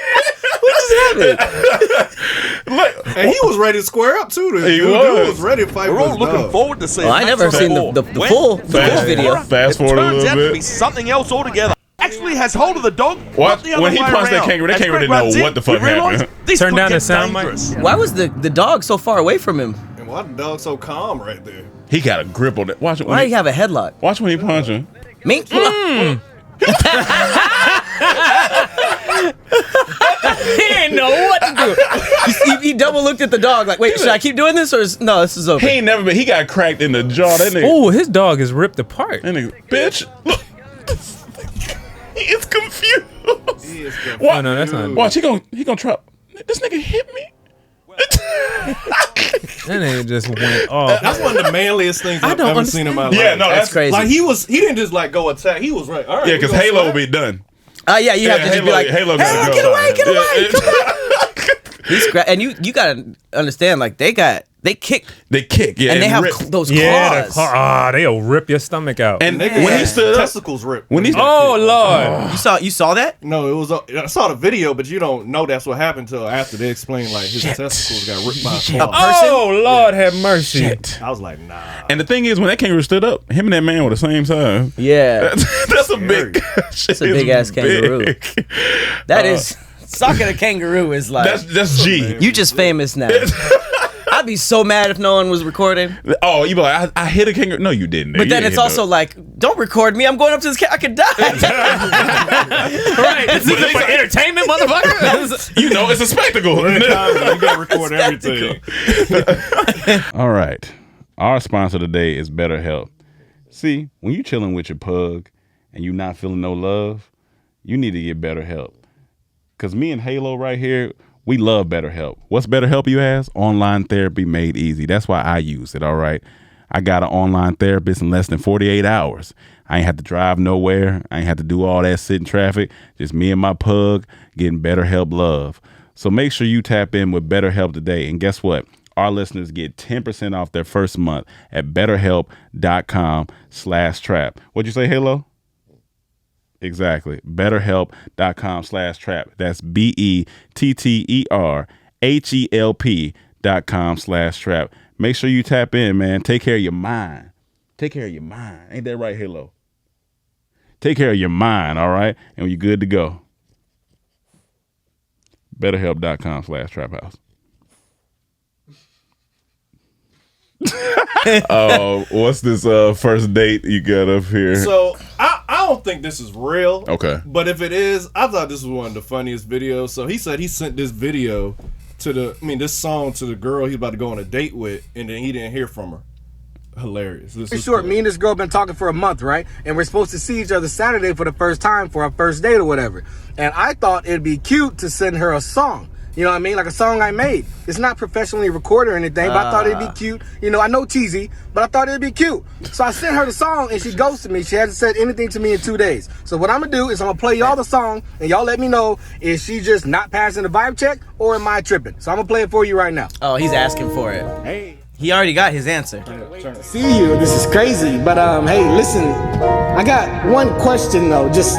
what just happened? Like, And he was ready to square up too. The He dude was. was ready to fight We're with all his looking dog. forward to seeing. Well, I never seen the full video. Fast forward a Turns little out to be bit. something else altogether. Actually has hold of the dog. What? not the other When he way punched that around. kangaroo, that As kangaroo Greg didn't know runs in, what the fuck he realized happened. this Turn could down get the sound mic. dangerous. Why was the dog so far away from him? And why the dog so calm right there? He got a grip on it. Watch it. Why did he have a headlock? Watch when he punch him. Mink? He ain't know what to do. he double looked at the dog like, wait, should I keep doing this or no? This is over. He ain't never been. He got cracked in the jaw. That nigga. Oh, his dog is ripped apart. That nigga. Bitch. Look. He is confused. He is good. Watch, Oh, no, that's not- Watch. He gonna try. This nigga hit me. That nigga just went off. That's one of the manliest things I've ever seen in my life. Yeah, no, That's crazy. Like he didn't just like go attack. He was right. All right. Yeah, because Halo will be done. Yeah, you have to just be like, Halo hey, gotta go. get away, get away, Yeah, come on. And you gotta understand, like they kick, yeah, and they have rip. those Yeah, claws. they'll rip your stomach out. And when he stood up, testicles ripped. when he oh Lord, You saw that? No, it was. I saw the video, but you don't know that's what happened until after they explained like his testicles got ripped by a claw. person? oh Lord, have mercy. I was like, nah. And the thing is, when that kangaroo stood up, him and that man were the same size. Yeah, That's a big. it's a big ass kangaroo. That is sucking a kangaroo is like That's G. you just famous now. I'd be so mad if no one was recording. Oh, you be like, I hit a kangaroo. No, you didn't. But You then didn't it's hit also like, don't record me. I'm going up to this cat. I could die. Right? This is for entertainment, motherfucker. you know, it's a spectacle. You gotta record everything. All right. Our sponsor today is BetterHelp. See, when you chilling with your pug and you not feeling no love, you need to get BetterHelp. Because me and Halo right here, we love BetterHelp. What's BetterHelp, you ask? Online therapy made easy. That's why I use it, all right? I got an online therapist in less than 48 hours. I ain't had to drive nowhere. I ain't had to do all that sit in traffic. Just me and my pug getting BetterHelp love. So make sure you tap in with BetterHelp today. And guess what? Our listeners get 10% off their first month at betterhelp.com/trap. What'd you say, Halo? Exactly. BetterHelp.com/trap. That's BetterHelp.com/trap. Make sure you tap in, man. Take care of your mind. Take care of your mind. Ain't that right, Halo? Take care of your mind, all right? And you're good to go. BetterHelp.com/traphouse. Oh, what's this first date you got up here? So I don't think this is real. Okay. But if it is, I thought this was one of the funniest videos. So he said he sent this video this song to the girl he's about to go on a date with, and then he didn't hear from her. Hilarious. This is short. Me and this girl been talking for a month, right? And we're supposed to see each other Saturday for the first time for our first date or whatever. And I thought it'd be cute to send her a song. You know what I mean? Like a song I made. It's not professionally recorded or anything, but I thought it'd be cute. You know, I know JEEZY, but I thought it'd be cute. So I sent her the song and she ghosted me. She hasn't said anything to me in 2 days. So what I'm gonna do is I'm gonna play y'all the song and y'all let me know, is she just not passing the vibe check or am I tripping? So I'm gonna play it for you right now. Oh, he's asking for it. Hey. He already got his answer. See you. This is crazy. But hey, listen, I got one question though. Just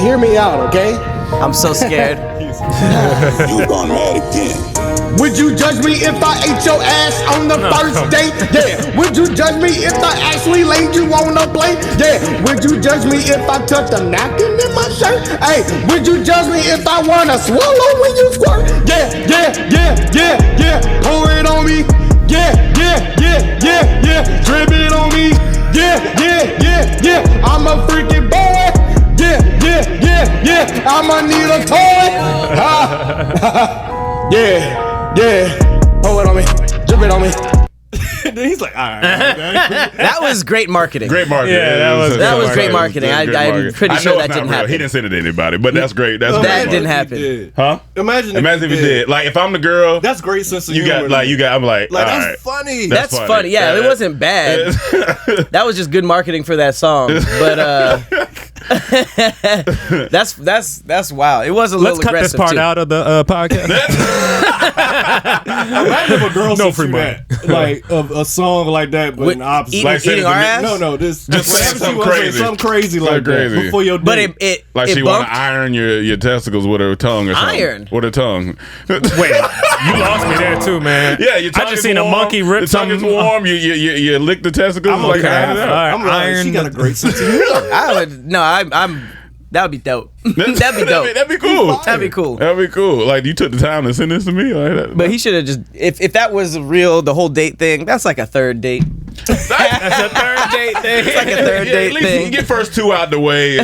hear me out, okay? I'm so scared. You gone mad again. Would you judge me if I ate your ass on the first date? Yeah. Would you judge me if I actually laid you on a plate? Yeah. Would you judge me if I tucked a napkin in my shirt? Hey, would you judge me if I wanna swallow when you squirt? Yeah. Pour it on me. Yeah. Drip it on me. Yeah. I'm a freaking boy. Yeah. I'ma need a toy. Yeah. Pour it on me. Drip it on me. Then he's like, all right. That was great marketing. Great marketing. Yeah, that was great marketing. I'm pretty sure that didn't happen. He didn't send it to anybody, but that's great. That's That great didn't marketing. happen. Huh? Imagine if he did. Like if I'm the girl, that's great sense of humor. I'm like, like all that's right. funny. That's funny. Yeah, it wasn't bad. That was just good marketing for that song. But that's wow. It was a little Let's cut this aggressive part too. out of the podcast. Imagine if a girl sends you that, like a song like that, but in the opposite. Eating our ass? No, this Just whenever something she wants to say crazy. something crazy like crazy. that before your But date. it Like it she want bumped. to iron your testicles with her tongue or something. Iron? With her tongue. Wait, you lost me there too, man. Yeah, your tongue I just is seen warm, a monkey rip the tongue is something. warm. You lick the testicles. I'm like okay. iron it out. All I'm right, like, iron. she got a great sense of humor. I'm that would be dope. That'd be dope. That'd be cool. That'd be cool. That'd be cool. Like you took the time to send this to me. Like that. But he should have just if that was real, the whole date thing, that's like a third date. That's a third date thing. It's like a third Yeah, date at least thing. you get first two out the way.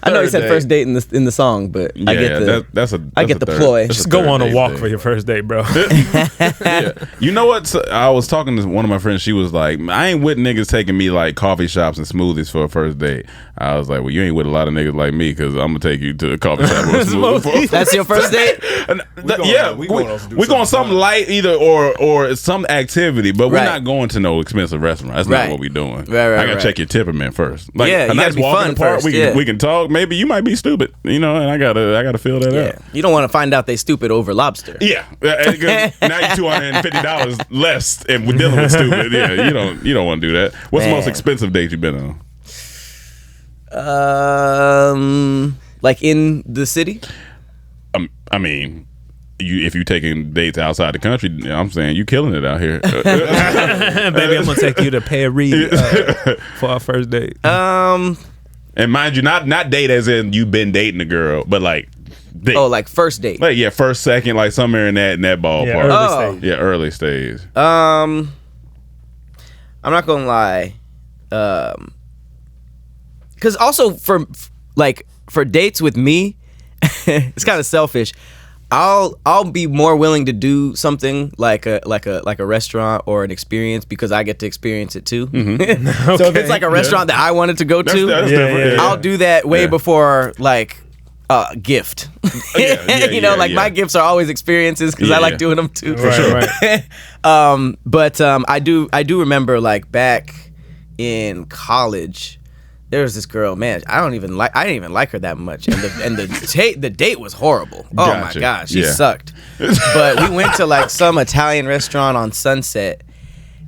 I know he said date. first date in the song, but I get the I get the ploy. Just go on a walk for your first date, bro. Yeah. You know what? So I was talking to one of my friends. She was like, I ain't with niggas taking me like coffee shops and smoothies for a first date. I was like, well, you ain't with a lot of niggas like me because I'm going to take you to a coffee shop or a smoothie. That's your first date? We going something light either or some activity, but we're not going to no expensive restaurant. That's not what we doing. I got to check your temperament first. Like Yeah, a you nice gotta be walk fun in the park. first, We can talk. Maybe you might be stupid, and I gotta feel that out. You don't want to find out they stupid over lobster. Yeah, now you $250 less, and we're dealing with stupid. Yeah, you don't want to do that. What's the most expensive date you've been on? Like in the city. I mean, if you taking dates outside the country, I'm saying you killing it out here. Baby, I'm gonna take you to Perry for our first date. And mind you, not date as in you've been dating a girl, but like date. Oh, like first date. Like first, second, like somewhere in that ballpark. Yeah, early stage. Yeah, early stage. I'm not gonna lie, because also for dates with me, it's kind of selfish. I'll be more willing to do something like a restaurant or an experience because I get to experience it too. Mm-hmm. So if it's like a restaurant that I wanted to go to, that's I'll do that way before like gift. My gifts are always experiences because I like doing them too. For sure. But I do remember like back in college. There was this girl, man. I didn't even like her that much, and the date was horrible. Oh my gosh, she sucked. But we went to like some Italian restaurant on Sunset,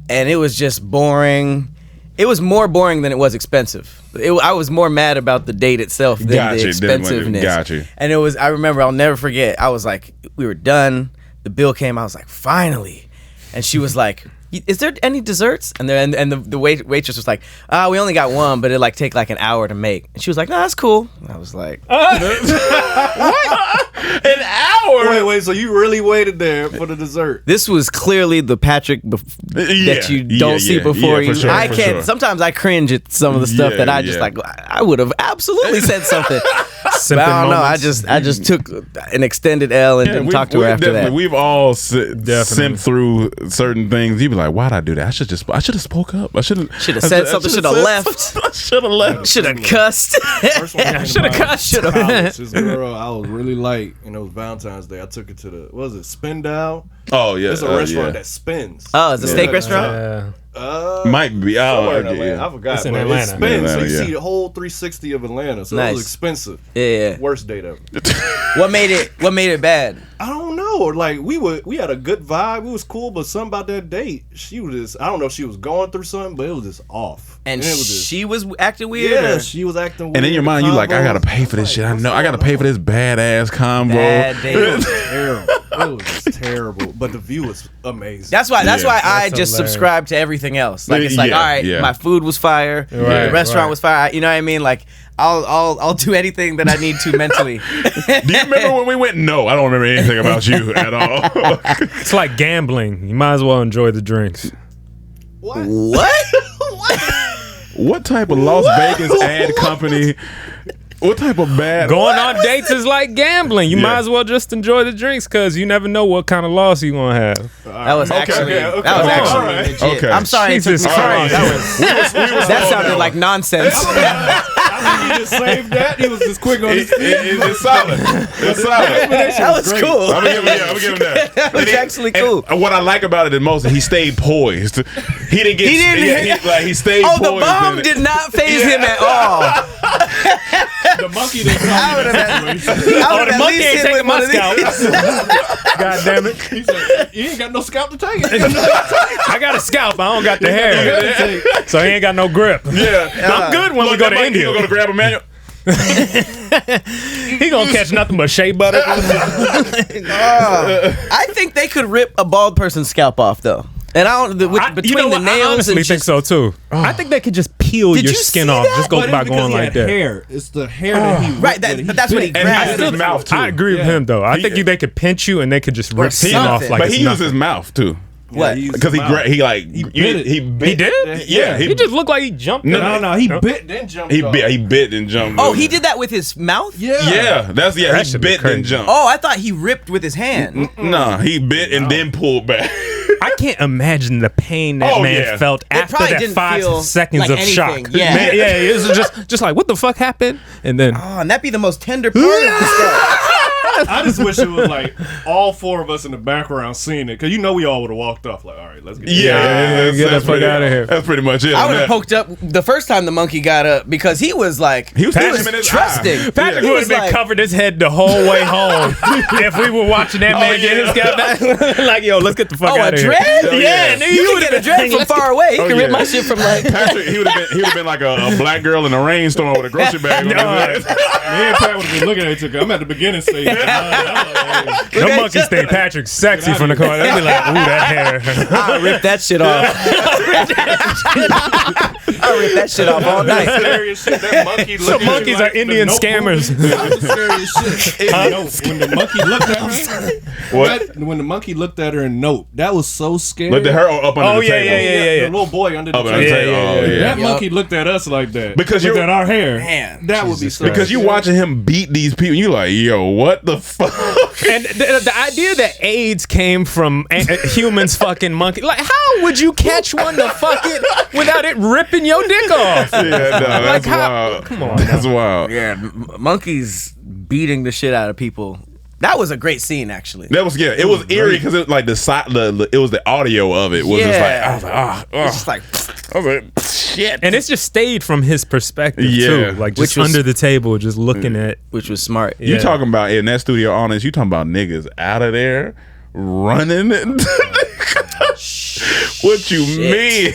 and it was just boring. It was more boring than it was expensive. I was more mad about the date itself than the expensiveness. Gotcha. And it was. I remember. I'll never forget. I was like, we were done. The bill came. I was like, finally, and she was like, is there any desserts? And the waitress was like, we only got one, but it like take like an hour to make. And she was like, no, that's cool. And I was like, what? An hour? Wait, so you really waited there for the dessert? This was clearly the Patrick that you don't see before you. Sure, I can't. Sometimes I cringe at some of the stuff that I just like. I would have absolutely said something. But I don't know. I just took an extended L and didn't talk to her after that. We've all simped through certain things. You'd be like, why'd I do that? I should have spoke up. I should have said something. Should have left. I should have left. Should have cussed. Should have cussed. Should have. This girl I was really light, and it was Valentine's Day. I took her to Spin Down? Oh yeah, it's a restaurant that spins. Oh, it's a steak restaurant. Might be. I forgot. It's in Atlanta. It spins, so you see the whole 360 of Atlanta. So it was expensive. Yeah. Worst date ever. What made it bad? I don't know. Like we had a good vibe. We was cool, but something about that date, she was just, I don't know if she was going through something, but it was just off. And it was she was acting weird? Yeah, she was acting weird. And in your mind, you like, I gotta pay for this shit. I know I gotta pay for this badass combo. Bad date. It was terrible. It was just terrible. But the view was amazing. That's why I just subscribe to everything else. Like it's like, all right, my food was fire, the restaurant was fire. You know what I mean? Like I'll do anything that I need to mentally. Do you remember when we went? No, I don't remember anything about you at all. It's like gambling. You might as well enjoy the drinks. What? What type of Las Vegas ad company? What type of bad? Going on dates is like gambling. You might as well just enjoy the drinks because you never know what kind of loss you're gonna have. That was actually legit. Okay. I'm sorry it took me so long. That sounded like nonsense. He just saved that. He was just quick on his feet. It's solid. It's solid. That was cool. I'm gonna give him that. That was actually cool. And what I like about it the most is he stayed poised. He didn't get. He stayed poised. Oh, the bomb did not phase him at all. The monkey didn't come. The monkey ain't taking my scalp. God damn it. He said, you ain't got no scalp to take it. I got a scalp. I don't got the hair. So he ain't got no grip. Yeah. I'm good when we go to India. You gonna grab a manual? He gonna catch nothing but shea butter. I think they could rip a bald person's scalp off though. And between the nails, I honestly think so too. I think they could just peel your skin off. Just go by going like that. Hair. It's the hair that he right. But that's what he grabbed. His mouth too. I agree with him though. I think they could pinch you and they could just rip skin off like. But he used his mouth too. What? Because he bit it. He did? Yeah, he just looked like he jumped. No, he bit then jumped. He bit and jumped. Oh, he did that with his mouth? Yeah, That he should be bit crazy. and jumped. Oh, I thought he ripped with his hand. Nah, he bit and then pulled back. I can't imagine the pain that man felt after probably that didn't 5 feel seconds like of anything. shock. Yeah. Man, it was just like, what the fuck happened? And then Oh, and that'd be the most tender part of the stuff. I just wish it was like all 4 of us in the background seeing it, because we all would have walked off like, all right, let's get get the fuck out of here. That's pretty much it. I would have poked up the first time the monkey got up because he was like, He was in his trusting. eye. Patrick He would was have been like- covered his head the whole way home if we were watching that man get his guy back. Like, yo, let's get the fuck Oh, out a of here. dread? Yeah, nigga, You would get a dread from far away. He could rip my shit from like. Patrick, he would have been like a black girl in a rainstorm with a grocery bag on his head. Me and Pat would have been looking at each other. I'm at the beginning stage. The monkeys think Patrick's sexy from the corner. They'd be like, ooh, that hair. I'll rip that shit off. I'll rip that shit off all night. Serious shit. That monkey So looked at monkeys you are like the Indian Notebook. scammers. That's serious shit. When the monkey looked at her, when the monkey looked at her in Note, that was so scary. Looked at her up under the table. The little boy under the Up table. under the table. Oh, yeah. That monkey looked at us like that. Because looked you're- at our hair. Man, that would be so Because you watching him beat these people, you like, yo, what the fuck? And the idea that AIDS came from humans fucking monkey, like, how would you catch one to fuck it without it ripping your dick off? Yeah, no, that's how- wild. Come on, That's wild. Yeah, monkeys beating the shit out of people. That was a great scene, actually. That was it was eerie because it like it was the audio of it was just like I was like It's just like I was like shit, and it's just stayed from his perspective Yeah. too, like just Which was- under the table, just looking at. which was smart. you Yeah. talking about in that studio audience, you talking about niggas out of there running it. What you mean?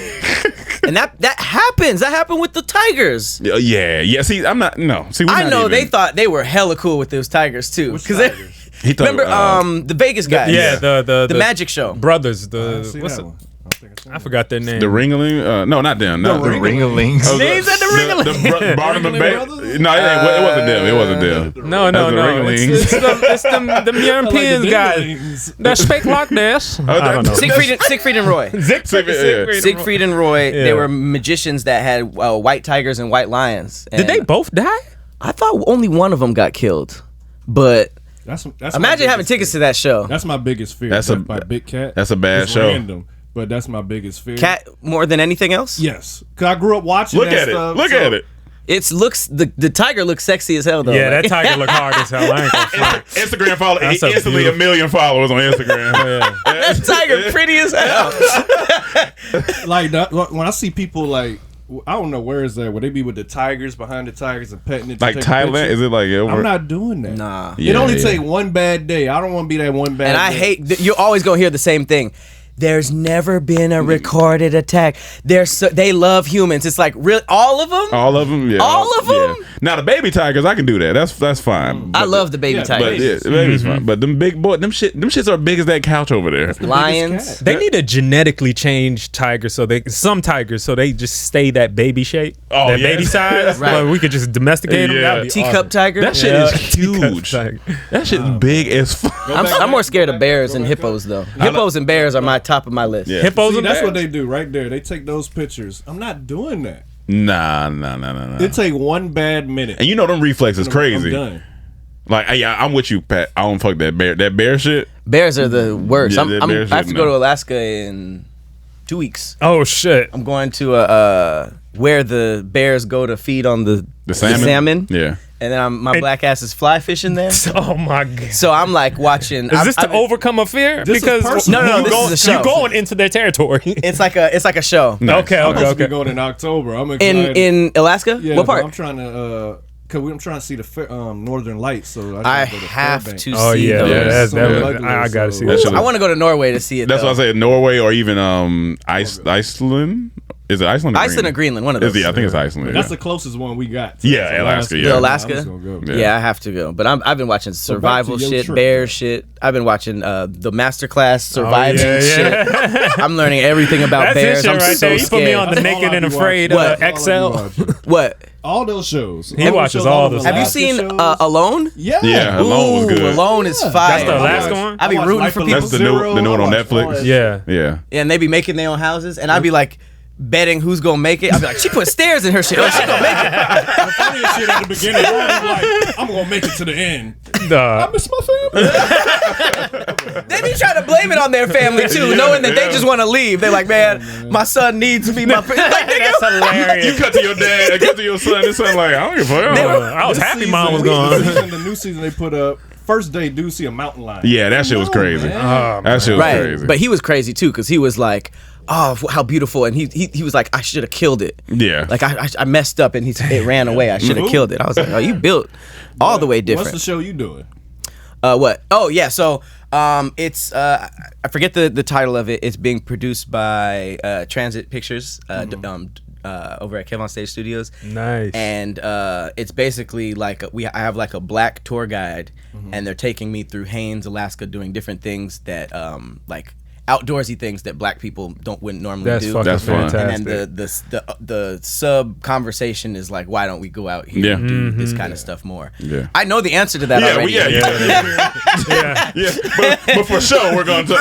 And that happens. That happened with the Tigers. Yeah. See, I'm not. No. See, I know they thought they were hella cool with those Tigers too. Because He thought, remember the Vegas guys. Yeah, the magic show. brothers. See What's that it? one. I forgot their name. the Ringling. No, not them. No, The Ringalings. They said the Ringling. Barnum and Bailey. Brothers? No, it wasn't them. It wasn't them. No. That's the Ringalings. It's them Europeans guys. They speak like this. I don't know. Siegfried and Roy. Siegfried and Roy. Yeah. They were magicians that had white tigers and white lions. Did And they both die? I thought only one of them got killed. But That's imagine having tickets to that show. That's my biggest fear. That's by Big Cat. that's a bad It's show. Random, but that's my biggest fear. Cat more than anything else? Yes, because I grew up watching. Look that at it. stuff, Look so- at it. The tiger looks sexy as hell though. Yeah, Like- that tiger look hard as hell. I ain't gonna front. Instagram follow That's a instantly beautiful- 1 million followers on Instagram. that tiger pretty as hell. Like that, when I see people like, I don't know where is that, where they be with the tigers behind the tigers and petting it. to Like take a Thailand, picture. is it like over? I'm not doing that. Nah. It Yeah, only yeah. take one bad day. I don't want to be that one bad. And I day. hate you're always gonna hear the same thing. There's never been a recorded attack. They love humans. It's like really all of them. All of them, yeah. All of 'em? Yeah. Now the baby tigers, I can do that. That's fine. I love the baby Yeah, But tigers. yeah, the baby's fine. But them big boy, them shits are big as that couch over there. Lions. They need a genetically changed tiger so they just stay that baby shape, Oh, that yeah. baby size. Right. Like we could just domesticate them. Yeah. That'd be Teacup awesome. tiger. That shit Yeah. is huge. Tiger. That shit is big as fuck. I'm more scared of bears and hippos though. Hippos and bears are my top of my list. Yeah. Hippos See, and that's bears. what they do right there. They take those pictures. I'm not doing that. Nah. It take one bad minute. And you know them reflexes I'm crazy. done. Like, yeah, I'm with you, Pat. I don't fuck that bear. That bear shit. Bears are the worst. Yeah, I bears have to are go no. to Alaska in 2 weeks. Oh shit! I'm going to where the bears go to feed on the salmon? Yeah. And then my black ass is fly fishing there. Oh my god! So I'm like watching. Is this to overcome a fear? This is Because personal. No, you this go- is a show. You're going into their territory. It's like a show. Okay, I'm supposed to be okay. going in October. I'm excited. In Alaska. Yeah, What but part? I'm trying to I'm trying to see the Northern Lights. So I gotta go to have Fairbanks. to Oh see yeah, those. that's So that. ugly, I gotta so- see That that. shit I want to go to Norway to see it. That's though. why I say Norway or even Iceland. Is it Iceland? Or Iceland or Greenland? One of those. I think it's Iceland. That's yeah. the closest one we got. To Yeah, Alaska. Yeah, Alaska. I'm just gonna go. Yeah, I have to go. But I've been watching survival your shit, trip, bear man. shit. I've been watching the masterclass surviving yeah. shit. I'm learning everything about That's bears. his shit I'm right so there. You scared. put me on the That's Naked all I and be Afraid watching. That's all I be XL. watching. What? All those shows. He watches all those. Have you Alaska seen shows. Alone? Yeah. Yeah, Alone was Ooh, good. Alone is fire. That's the Alaska one? I be watched rooting Life for Below people. That's the new Zero. one on I watched Netflix. all that. Yeah. Yeah. Yeah, and they be making their own houses, and I'd be like betting who's gonna make it. I'd be like, she put stairs in her shit. Oh, she gonna make it. The funniest shit at the beginning. I was like, I'm gonna make it to the end. I miss my family. They be trying to blame it on their family too, knowing that they just want to leave. They're like, man, my son needs to be my. Like, That's hilarious. You cut to your dad, cut to your son. His son like, I don't give a fuck. I was This happy season- mom was this gone. season, the new season they put up. First day, do see a mountain lion. Yeah, that shit was crazy. That shit was right, crazy. but he was crazy too because he was like, oh, how beautiful, and he was like, I should have killed it. Yeah. Like I messed up and it ran away. I should have killed it. I was like, oh, you built all the way different. What's the show you doing? What? Oh yeah, so it's I forget the title of it. It's being produced by Transit Pictures over at Kevin Stage Studios. Nice. And it's basically like I have like a black tour guide, and they're taking me through Haines, Alaska, doing different things that like outdoorsy things that black people wouldn't normally That's do. fucking That's fun. fantastic. And then the sub conversation is like, why don't we go out here and do this kind of stuff more? Yeah. I know the answer to that Yeah, already. But for sure, we're going to.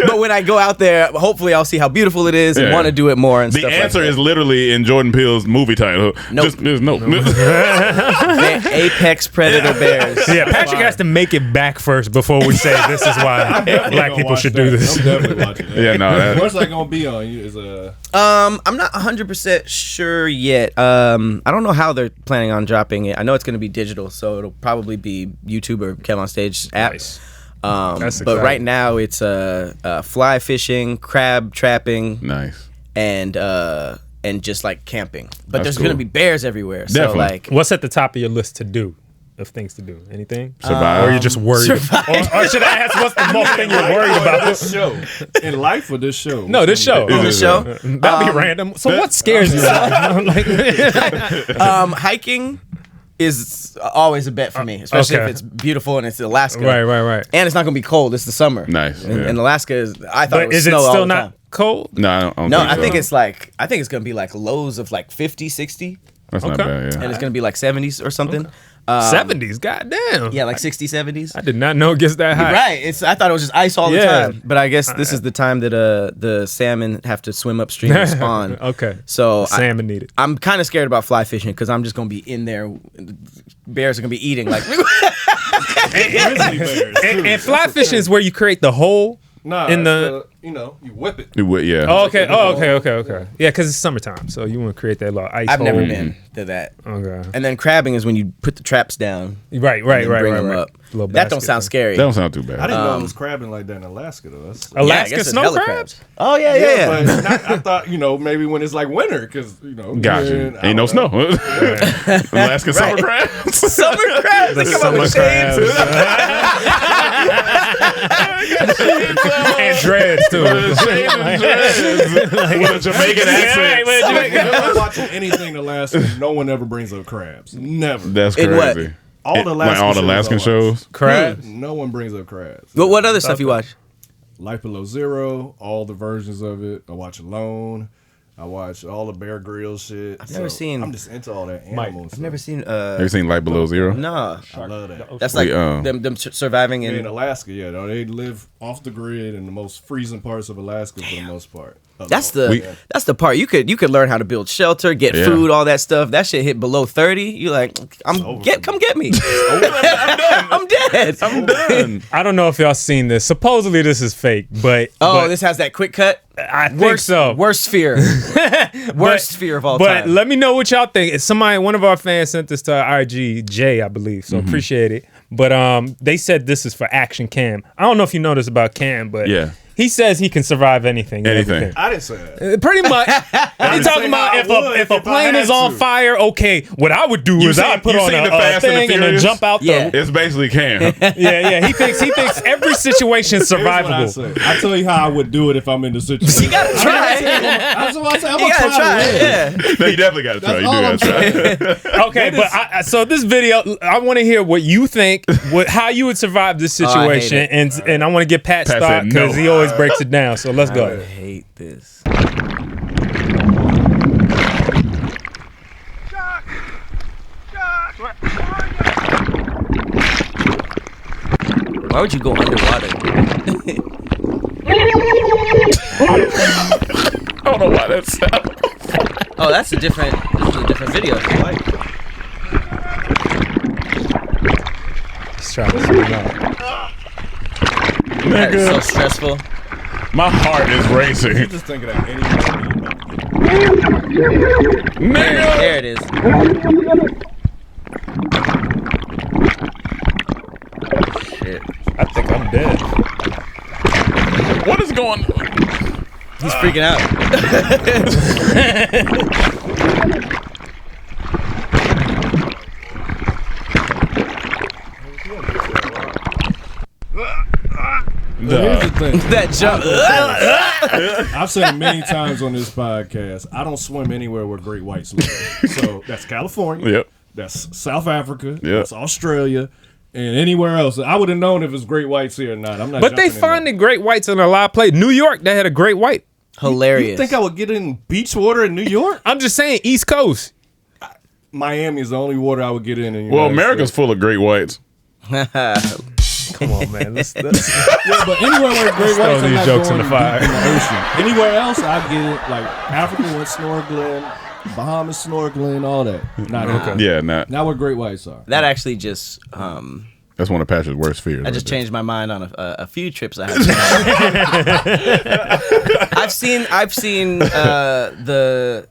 But when I go out there, hopefully I'll see how beautiful it is and Yeah. want to do it more and The stuff answer like is literally in Jordan Peele's movie title. Nope. There's no. that. Apex predator bears. Yeah, Patrick has to make it back first before we say this is why black people should do this. I'm definitely watching that. Yeah, no. That, What's that gonna be on? Is I'm not 100% sure yet. I don't know how they're planning on dropping it. I know it's going to be digital, so it'll probably be YouTube or Kev on Stage app. Nice. But exciting. right now it's fly fishing, crab trapping, nice. and just like camping. But That's there's cool. going to be bears everywhere. So Definitely. like, What's at the top of your list to do? Of things to do? Anything? Survive. Or you're just worried? Survive. Or should I ask what's the most thing you're worried about? this show in life or this show? No, this show. Is the it- show. That'd be random. So what scares you? Like, hiking is always a bet for me, especially Okay. if it's beautiful and it's Alaska. right. And it's not going to be cold. It's the summer. Nice, And, yeah. and Alaska is. I thought it But was is it snow all still the not time. cold? No, I don't No, think I so. think it's gonna be like lows of like 50, 60, That's not Okay. bad, and yeah. it's gonna be like 70s or something. 70s, goddamn. Yeah, like 60, 70s. I did not know it gets that high. Right. I thought it was just ice all the Yeah. time. But I guess this is the time that the salmon have to swim upstream and spawn. Okay. So Salmon need it. I'm kind of scared about fly fishing because I'm just gonna be in there. Bears are gonna be eating like. Grizzly bears. And fly fishing is where you create the hole Nah, in it's the. you whip it. It would, yeah. Oh, okay. Oh, okay. Yeah, because it's summertime, so you want to create that little ice I've hole. never been to that. Okay. And then crabbing is when you put the traps down. Right. and then bring them up. Little That don't basket sound thing. scary. That don't sound too bad. I didn't know it was crabbing like that in Alaska though. That's, I Alaska guess it's snow hella crabs? Oh yeah. But I thought maybe when it's like winter because Gotcha. Ain't no snow. Alaska summer crabs. Summer crabs. They come up with shades. And dreads too. With a Jamaican accent. Never watching anything Alaska. No one ever brings up crabs. Never. That's In what? crazy. All the Alaskan like all the shows Alaskan I watch. shows. Crabs. No one brings up crabs. But what other stuff you watch? Life Below Zero, all the versions of it. I watch Alone. I watch all the Bear Grylls shit. I've never seen- I'm just into all that Mike, animal I've stuff. never seen. Have you seen Light Below Zero? No, I love that. that's like We, them surviving In in. Alaska, yeah, they live off the grid in the most freezing parts of Alaska for the most part. That's We- the part you could learn how to build shelter, get Yeah. food, all that stuff. That shit hit below 30. You like, come get me. I'm dead. I'm done. I don't know if y'all seen this. Supposedly this is fake, but This has that quick cut. I think so. Worst fear. Worst fear of all But time. let me know what y'all think. It's one of our fans sent this to our IG, Jay, I believe. So appreciate it. But they said this is for Action Cam. I don't know if you know this about Cam, but Yeah. he says he can survive anything. and Anything. everything. I didn't say that. Pretty much. He's talking about if a plane is on fire, okay, what I would do is I put on the a Fast and the thing and then Furious? jump out Yeah. It's basically Cam. Yeah. He thinks every situation is Here's what I survivable. say. I tell you how I would do it if I'm in the situation. You gotta try. I what I'm saying. I'm You gonna gotta try it. Yeah. No, you definitely got to try. That's You all do I'm got to try. Okay, but so this video, I want to hear what you think, how you would survive this I hate situation, it. and I want to get Pat's Pat thought said no. because he always breaks it down. So let's I go. hate this. Why would you go underwater? I don't know why that sounds. Oh, this is a different video. Like, Let's try this one out. that is so Nigga, stressful. my heart is racing. Just thinking that any Nigga. There it is. Shit. I think I'm dead. What is going on? He's freaking out. Here's the thing. That jump. I've said it many times on this podcast. I don't swim anywhere where great whites live. So that's California. Yep. That's South Africa. Yep. That's Australia. And anywhere else. I would have known if it's great whites here or not. I'm not. But they jumping in find there. the great whites in a lot of places. New York, they had a great white. Hilarious. You think I would get in beach water in New York? I'm just saying, East Coast. Miami is the only water I would get in. Well, America's full of great whites. Come on, man. Let's Yeah, but anywhere where great throw whites, I'm these not jokes going in the fire. deep in the ocean. Anywhere else, I get it. Like Africa went snorkeling, Bahamas snorkeling, all that. Not okay. Yeah, not. Not where great whites are. That actually just That's one of Patrick's worst fears. I just right there. changed my mind on a few trips I have. I've seen the.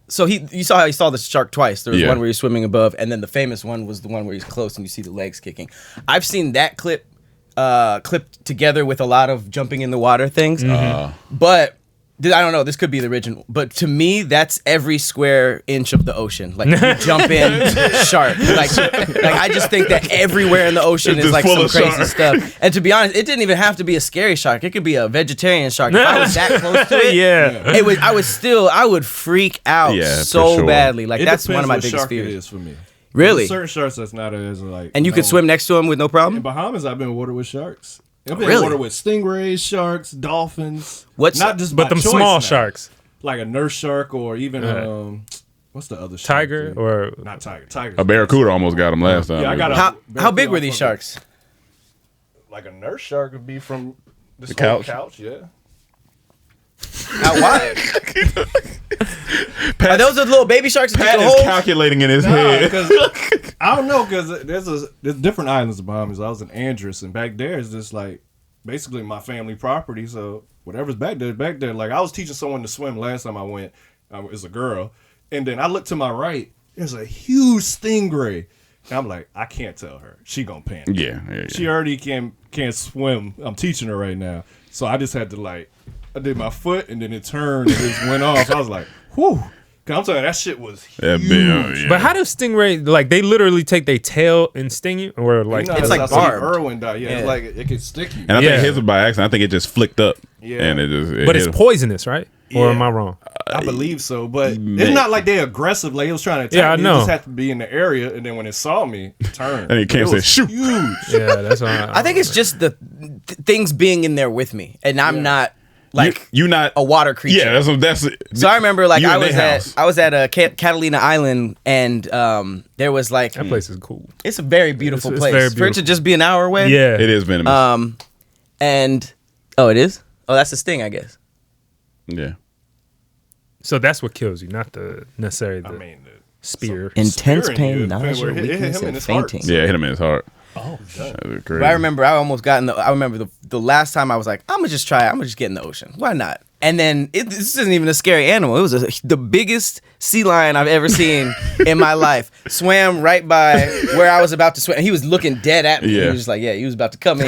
So you saw how he saw the shark twice. There was Yeah. one where he's swimming above, and then the famous one was the one where he's close and you see the legs kicking. I've seen that clipped together with a lot of jumping in the water things, but. I don't know. This could be the original, but to me, that's every square inch of the ocean. Like you jump in shark. Like I just think that everywhere in the ocean It's is just like full some of crazy shark. stuff. And to be honest, it didn't even have to be a scary shark. It could be a vegetarian shark. If I was that close to it, Yeah. I would freak out Yeah, for so sure. badly. Like It that's one of depends my what biggest shark fears. It is for me. Really? There's certain sharks that's not as like. And you could swim next to them with no In problem. Bahamas, I've been in water with sharks. I've been Really? in water with stingrays, sharks, dolphins. What's- not just But by them choice small now. sharks. like a nurse shark or even what's the other shark? Tiger dude? or not tiger? Tiger. A barracuda almost got him last time. Yeah, I got a. How big were these sharks? Like a nurse shark would be from this The whole couch? couch, yeah. How wide? Are those the little baby sharks that Pat you is hold? calculating in his Nah, head. 'cause I don't know because there's different islands of Bahamas. I was in Andros, and back there is just like basically my family property. So whatever's back there, back there. Like I was teaching someone to swim last time I went. It was a girl, and then I looked to my right. There's a huge stingray. And I'm like, I can't tell her. She gonna panic. Yeah. She already can't swim. I'm teaching her right now, so I just had to like, I did my foot, and then it turned and it just went off. I was like, whew. 'Cause I'm telling you, that shit was huge. Yeah. But how do stingray, like, they literally take their tail and sting you? Or, like, You know, It's like I see barbed. Irwin died. Yeah, Yeah. it's like it can stick you. And I Yeah. think his was by accident. I think it just flicked up. Yeah. And it just. but hit it's him. poisonous, right? Or Yeah. am I wrong? I believe so, but man. it's not like they aggressive. Like it was trying to attack Yeah, I me. know. It just had to be in the area, and then when it saw me, it turned. And it came and was said, "Shoot." Huge. Yeah, that's what I think it's just the things being in there with me, and I'm not like you not a water creature. Yeah, that's. So I remember, like, you I in was their at house. Catalina Island, and there was like that place is cool. it's a very beautiful It's place very for it to beautiful. just be an hour away. Yeah. It is venomous. And it is. Oh, that's the sting, I guess. Yeah. So that's what kills you, not the necessarily the I mean, spear. Intense Spearing pain, you, nausea, it hit weakness, him in and his heart. fainting. Yeah, it hit him in his heart. Oh, That was But crazy. I remember I almost got in the. I remember the last time I was like, I'm gonna just try it. I'm gonna just get in the ocean. Why not? And then this isn't even a scary animal. It was the biggest sea lion I've ever seen in my life. Swam right by where I was about to swim. He was looking dead at me. Yeah. He was just like, yeah, he was about to come in.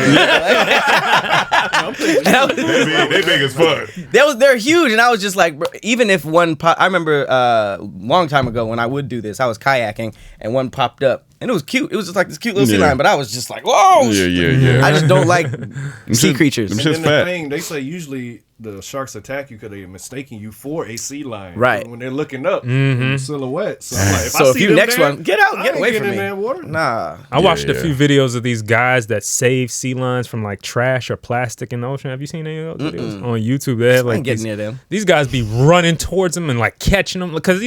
They big as fuck. They're huge, and I was just like, bro, even if one pop, I remember a long time ago when I would do this, I was kayaking and one popped up, And it was cute. It was just like this cute little sea Yeah. lion, but I was just like, whoa. Yeah. I just don't like sea creatures. Them And shit's then the fat. thing, they say usually the sharks attack you because they're mistaking you for a sea lion. Right. When they're looking up in the silhouette. So, I'm like, if I So if see you them next there, one, get out, I get ain't away getting from in me. that water. Nah. I watched a yeah. few videos of these guys that save sea lions from like trash or plastic in the ocean. Have you seen any of those videos on YouTube? They have I like ain't getting these, near them. these guys be running towards them and like catching them because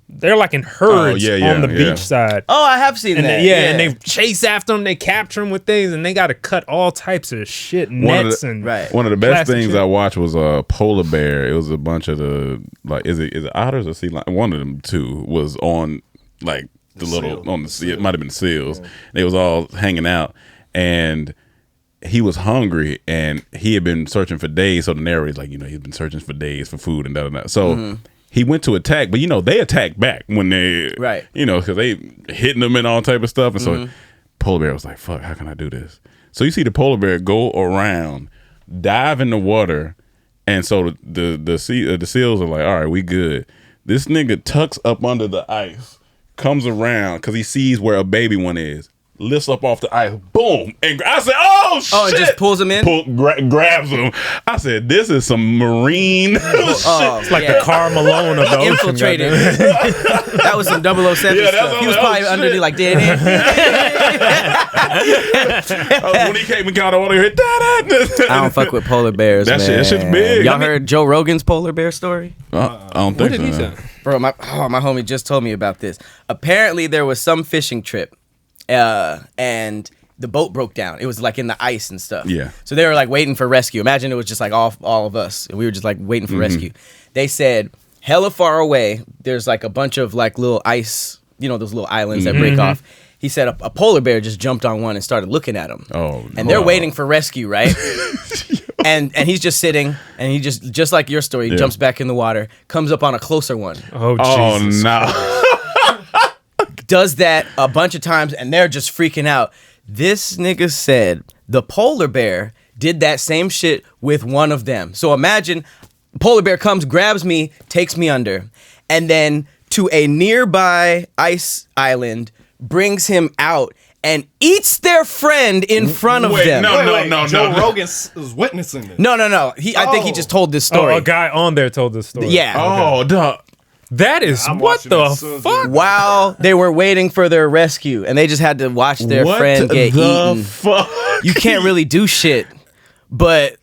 they're like in herds on the beach side. Oh, I have seen And that. and they chase after them, they capture them with things, and they got to cut all types of shit, nets and One of the best plastic things shit. I watched was a polar bear. It was a bunch of the is it otters or sea lion? One of them two was on like the little on the sea. It might have been seals. They was all hanging out, and he was hungry, and he had been searching for days. So the narrator's like, he's been searching for days for food and da. So. He went to attack, but they attacked back when they, because they hitting them and all type of stuff. And so polar bear was like, fuck, how can I do this? So you see the polar bear go around, dive in the water, and so the seals are like, all right, we good. This nigga tucks up under the ice, comes around because he sees where a baby one is, lifts up off the ice, boom, and I said, oh shit! Oh, it just pulls him in? Grabs him. I said, this is some marine shit. It's like the Karl Malone of the ocean. Infiltrated. That was some 007 Yeah, stuff. He was probably underneath like dead When he came and got on here, I don't fuck with polar bears, That man. shit's big. Y'all heard Joe Rogan's polar bear story? I don't think so. Bro, my homie just told me about this. Apparently, there was some fishing trip, and the boat broke down. It was like in the ice and stuff. Yeah. So they were like waiting for rescue. Imagine it was just like all of us, and we were just like waiting for rescue. They said hella far away, there's like a bunch of like little ice, those little islands that break off. He said a polar bear just jumped on one and started looking at him. Oh, and they're waiting for rescue, right? and he's just sitting, and he just like your story, he jumps back in the water, comes up on a closer one. Oh, Jesus. no. Does that a bunch of times, and they're just freaking out. This nigga said the polar bear did that same shit with one of them. So imagine polar bear comes, grabs me, takes me under, and then to a nearby ice island, brings him out and eats their friend in front of them. No. Joe Rogan is witnessing this. No. I think he just told this story. Oh, a guy on there told this story. Yeah. Oh, duh. That is I'm what watching the it as soon as fuck? While they were waiting for their rescue, and they just had to watch their What friend get the eaten. fuck? You can't really do shit. But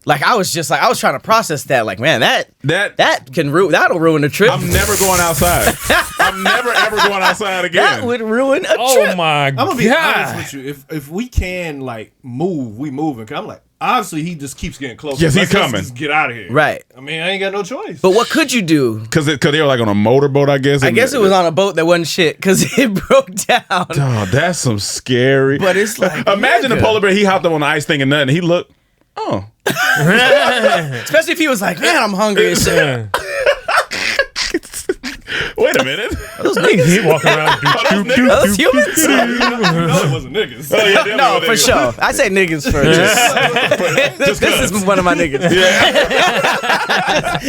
like I was trying to process that. Like, man, that'll ruin a trip. I'm never going outside. I'm never ever going outside again. That would ruin a trip. Oh my I'm gonna be God. honest with you. If we can like move, we moving. Cause I'm like, obviously he just keeps getting closer. Yes, he's Let's coming. Just get out of here. Right. I mean, I ain't got no choice. But what could you do? Because they were like on a motorboat, I guess. I guess it was on a boat that wasn't shit because it broke down. Oh, that's some scary. But it's like, imagine nigga. the polar bear. He hopped up on the ice thing and nothing. He looked. Oh, Especially if he was like, man, I'm hungry as shit. wait a minute. Those niggas. He walking around. Those humans? you know it wasn't niggas. Oh, yeah, them No, were for niggas. sure. I say niggas for just. This is one of my niggas.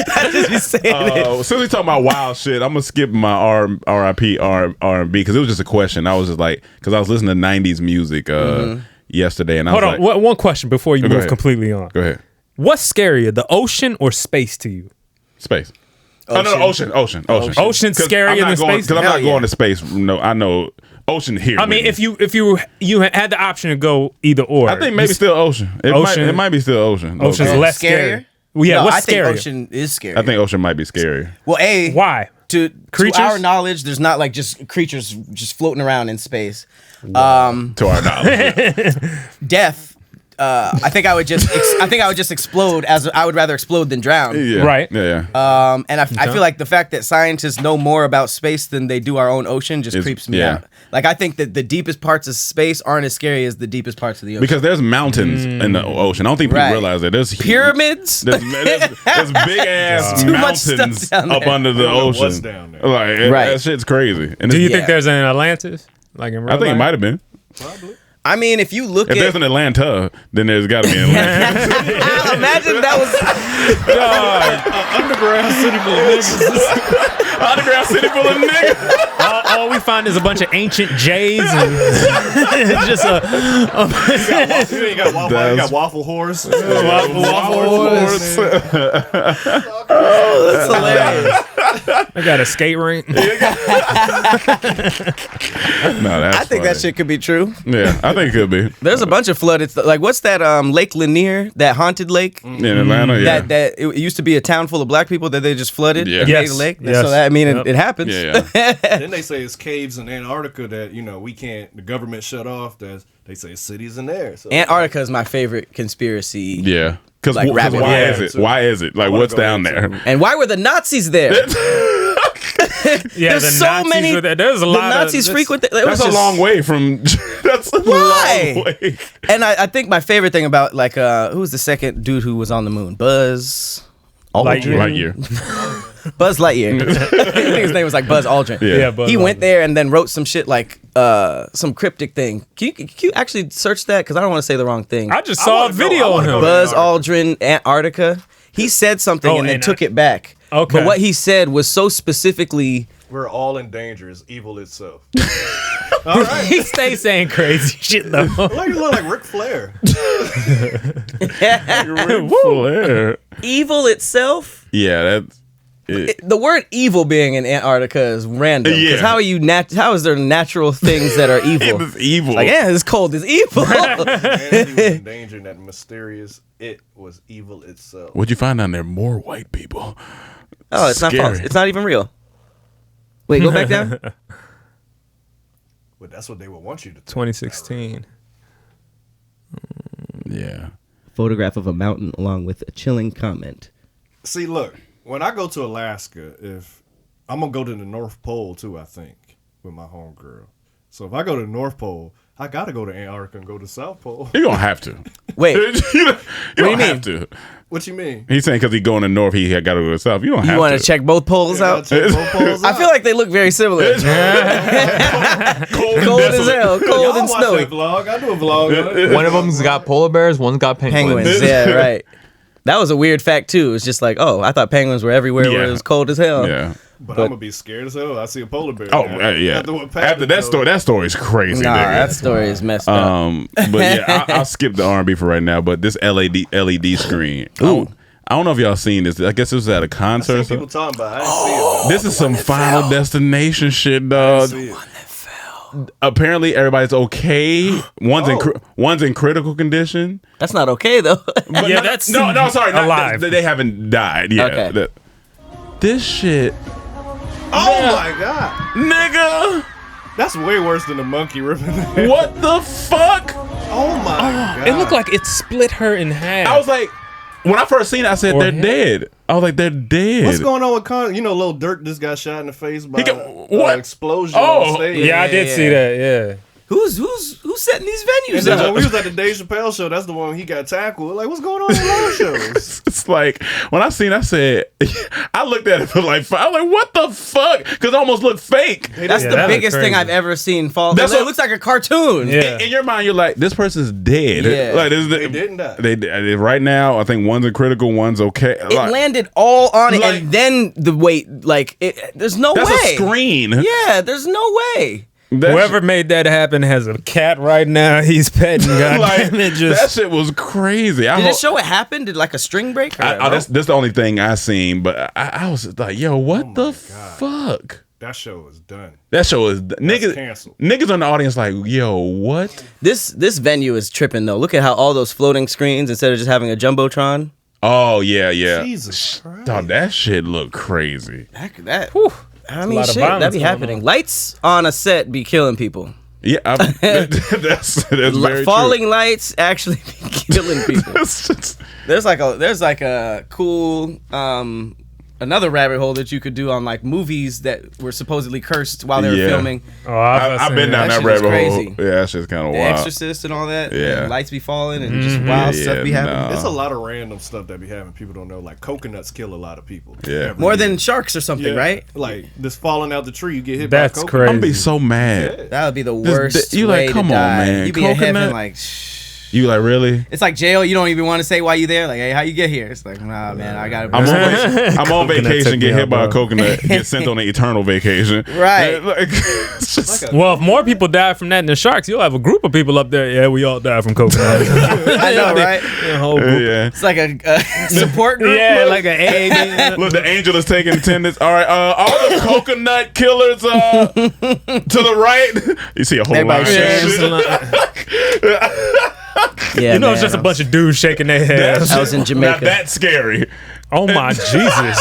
I just be saying it. Since we talking about wild shit, I'm gonna skip my R.I.P. R&B because it was just a question. I was just like, because I was listening to '90s music yesterday, and I Hold was on. like, One question before you Go move ahead. completely on. go ahead, What's scarier, the ocean or space to you? space. Oh no, ocean. Ocean's 'Cause scarier I'm not than going- space? Because I'm Hell not yeah. going to space. No, I know ocean here. I mean, if you had the option to go either or, I think maybe You- still ocean. Ocean. It might be still ocean. Ocean's Okay. less Scarier? scary. Well, yeah, No, what's I think scarier? ocean is scary. I think ocean might be scarier. Well, Why? To Creatures? our knowledge, there's not like just creatures just floating around in space. To our knowledge. Death. I think I would just explode. As I would rather explode than drown. Yeah. Right. Yeah. And I feel like the fact that scientists know more about space than they do our own ocean just creeps me yeah. out. Like I think that the deepest parts of space aren't as scary as the deepest parts of the ocean. Because there's mountains in the ocean. I don't think people Right. realize that. There's Pyramids. There's big ass Too much stuff mountains down up there. under the I don't know ocean. what's down there. Like Right. that shit's crazy. And Do you it's- think there's an Atlantis? Like in real I think it life? might have been. I mean, if you look If at there's an Atlanta, then there's got to be an Atlanta. imagine that was Underground city full of niggas. Underground city full of niggas. All we find is a bunch of ancient J's and just a You ain't got waffle. You got waffle horse. Waffle horse. Oh, that's hilarious. I got a skate rink. No, that's I think that shit could be true. Yeah, I think it could be. There's a bunch of flooded. Like, what's that? Lake Lanier, that haunted lake in Atlanta. Yeah, that it used to be a town full of black people that they just flooded. Yeah. And made a lake. Yes. So that, I mean, it happens. Yeah. Then they say it's caves in Antarctica that we can't. The government shut off. That they say cities in there. So Antarctica is my favorite conspiracy. Yeah. Because Like rabbit why hole. is it? Why is it? Like, what's down there? And why were the Nazis there? Yeah, There's the so Nazis many. were there. There's a the lot Nazis of frequent. That's a long way from. That's a Why? long way. And I think my favorite thing about like who was the second dude who was on the moon? Buzz Lightyear. Buzz Lightyear. I think his name was like Buzz Aldrin. Yeah, Buzz He went Lightyear. there and then wrote some shit like some cryptic thing. Can you actually search that? Because I don't want to say the wrong thing. I just saw a video on him. Buzz Aldrin, Antarctica. He said something Oh, and then and took it back. Okay. But what he said was so specifically. we're all in danger. It's evil itself. All right. He stays saying crazy shit though. Like you look like Ric Flair. Ric Flair. Evil itself. Yeah, that's. The word evil being in Antarctica is random. Because Yeah. how is there natural things that are evil? It's evil. Like, yeah, it's cold. It's evil. And he was in danger. And that mysterious. It was evil itself. What'd you find down there? More white people. Oh, it's not false. It's not even real. Wait, go back down. But that's what they would want you to. 2016. Yeah. Photograph of a mountain along with a chilling comment. See, look. When I go to Alaska, if I'm gonna go to the North Pole too, I think with my homegirl. So if I go to the North Pole, I gotta go to Antarctica and go to South Pole. You're going to have to. Wait, you don't have to. What you mean? He's saying because he's going to north, he got to go to the south. You don't have you to. want to check both poles out? Check both poles I out. feel like they look very similar. Cold, Cold as hell, cold Y'all and watch snowy. that vlog. I do a vlog. One of them's got polar bears, one's got penguins. Penguins, yeah, right. That was a weird fact too. It's just like, oh, I thought penguins were everywhere where it was cold as hell. Yeah. But I'm gonna be scared as hell. I see a polar bear. Oh, now. yeah. After that story's crazy. Nah, nigga. that story is messed up. But yeah, I'll skip the R&B for right now. But this LED screen. Ooh. I don't know if y'all seen this. I guess this was at a I concert. see people talking about it. I didn't see it. This is some Final Destination shit, dog. See it. Apparently, everybody's okay. One's in critical condition. That's not okay though. But Yeah, no, that's no, sorry, not alive. They haven't died. Yeah, Okay. this shit, Oh my god, nigga. that's way worse than the monkey ripping. The What the fuck? Oh my god, It looked like it split her in half. I was like, when I first seen it, I said Or they're him. dead. I was like, they're dead. What's going on with Con? You know, Lil Durk just got shot in the face by what? an explosion Oh, on stage. yeah, I did see that. Yeah. Who's setting these And venues then up? when we was at the Dave Chappelle show, that's the one he got tackled. Like, what's going on in live shows? It's like when I seen, I said, I looked at it for like, I was like, what the fuck? Because it almost looked fake. That's Yeah, the that biggest looked thing crazy. I've ever seen fall. That's It what- looks like a cartoon. Yeah. In your mind, you're like, this person's dead. Yeah. Like, They didn't die. They right now, I think one's in critical, one's okay. It Like, landed all on it, Like- and then the weight, like, there's no that's way. a screen. Yeah, there's no way. That Whoever made that happen has a cat right now. He's petting. like, Goddamn it! that Just shit was crazy. Did it show it happen? Did like a string break? Or that's the only thing I seen, but I was like, yo, what the fuck? That show is done. That show is niggas. canceled. Niggas in the audience like, yo, what? This venue is tripping though. Look at how all those floating screens instead of just having a jumbotron. Oh yeah. Jesus Christ. Dog, that shit look crazy. That. I mean, lot of shit, violence that be going happening. Lights on a set be killing people. Yeah, that's very Falling lights actually be killing people. true. There's like a cool another rabbit hole that you could do on like movies that were supposedly cursed while they were Yeah. filming. oh, I've been down That that shit is rabbit hole. crazy. Yeah, that shit's kind of The wild. Exorcist and all that. Yeah. And lights be falling and just wild stuff be happening. no. It's a lot of random stuff that be happening. People don't know. Like coconuts kill a lot of people. Yeah. every More year. than sharks or something, Yeah. right? Like this falling out the tree, you get hit That's by a coconut. I'm gonna be so mad. That would be the This- worst you like, way come to on, die. man. You be in heaven Coconut? like, shh. You like really? It's like jail. You don't even want to say why you there. Like, hey, how you get here? It's like, nah, man, I got. I'm on vacation, get hit by a coconut, get sent on an eternal vacation. Right. Well, if more people die from that than the sharks, you'll have a group of people up there. Yeah, we all die from coconut. I know, right? A whole group. Yeah. It's like a support group. Yeah, like an AA. Look, the angel is taking attendance. All right, all the coconut killers to the right. You see a whole line. Yeah, you know, it's just a bunch of dudes shaking their heads. I was in Jamaica. Not that scary. Oh my Jesus!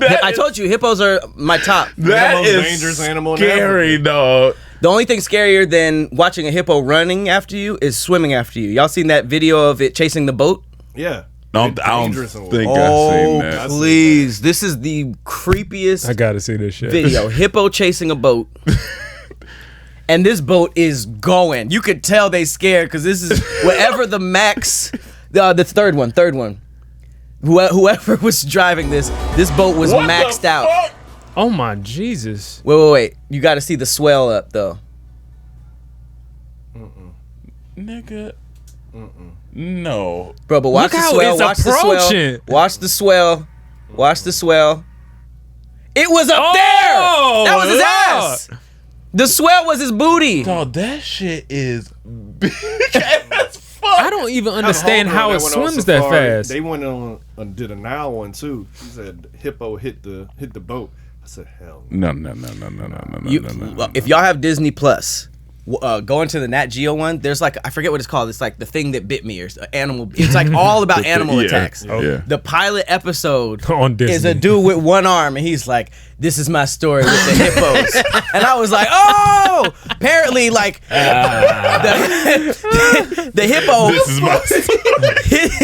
I told you, hippos are my top. That is dangerous animal. scary, dog. The only thing scarier than watching a hippo running after you is swimming after you. Y'all seen that video of it chasing the boat? Yeah. I don't think I've seen that. Please. This is the creepiest I gotta see this shit. video. Hippo chasing a boat. And this boat is going. You could tell they scared because this is whatever the max. The third one. Whoever was driving this boat was maxed out. Oh my Jesus! Wait. You got to see the swell up though. Nigga. No. Bro, but watch Look the how swell. it's Watch the approaching. swell. Watch the swell. Watch the swell. It was up Oh, there. That was his Lord. ass. The swell was his booty. Dog, that shit is big as fuck. I don't even understand how it swims that fast. They went on did a now one too. He said hippo hit the boat. I said hell No. If y'all have Disney Plus, go into the Nat Geo one. There's like, I forget what it's called. It's like The Thing That Bit Me or animal. It's like all about animal attacks. Yeah. The pilot episode On Disney. is a dude with one arm, and he's like, "This is my story with the hippos," and I was like, "Oh!" Apparently, like the hippo. This is my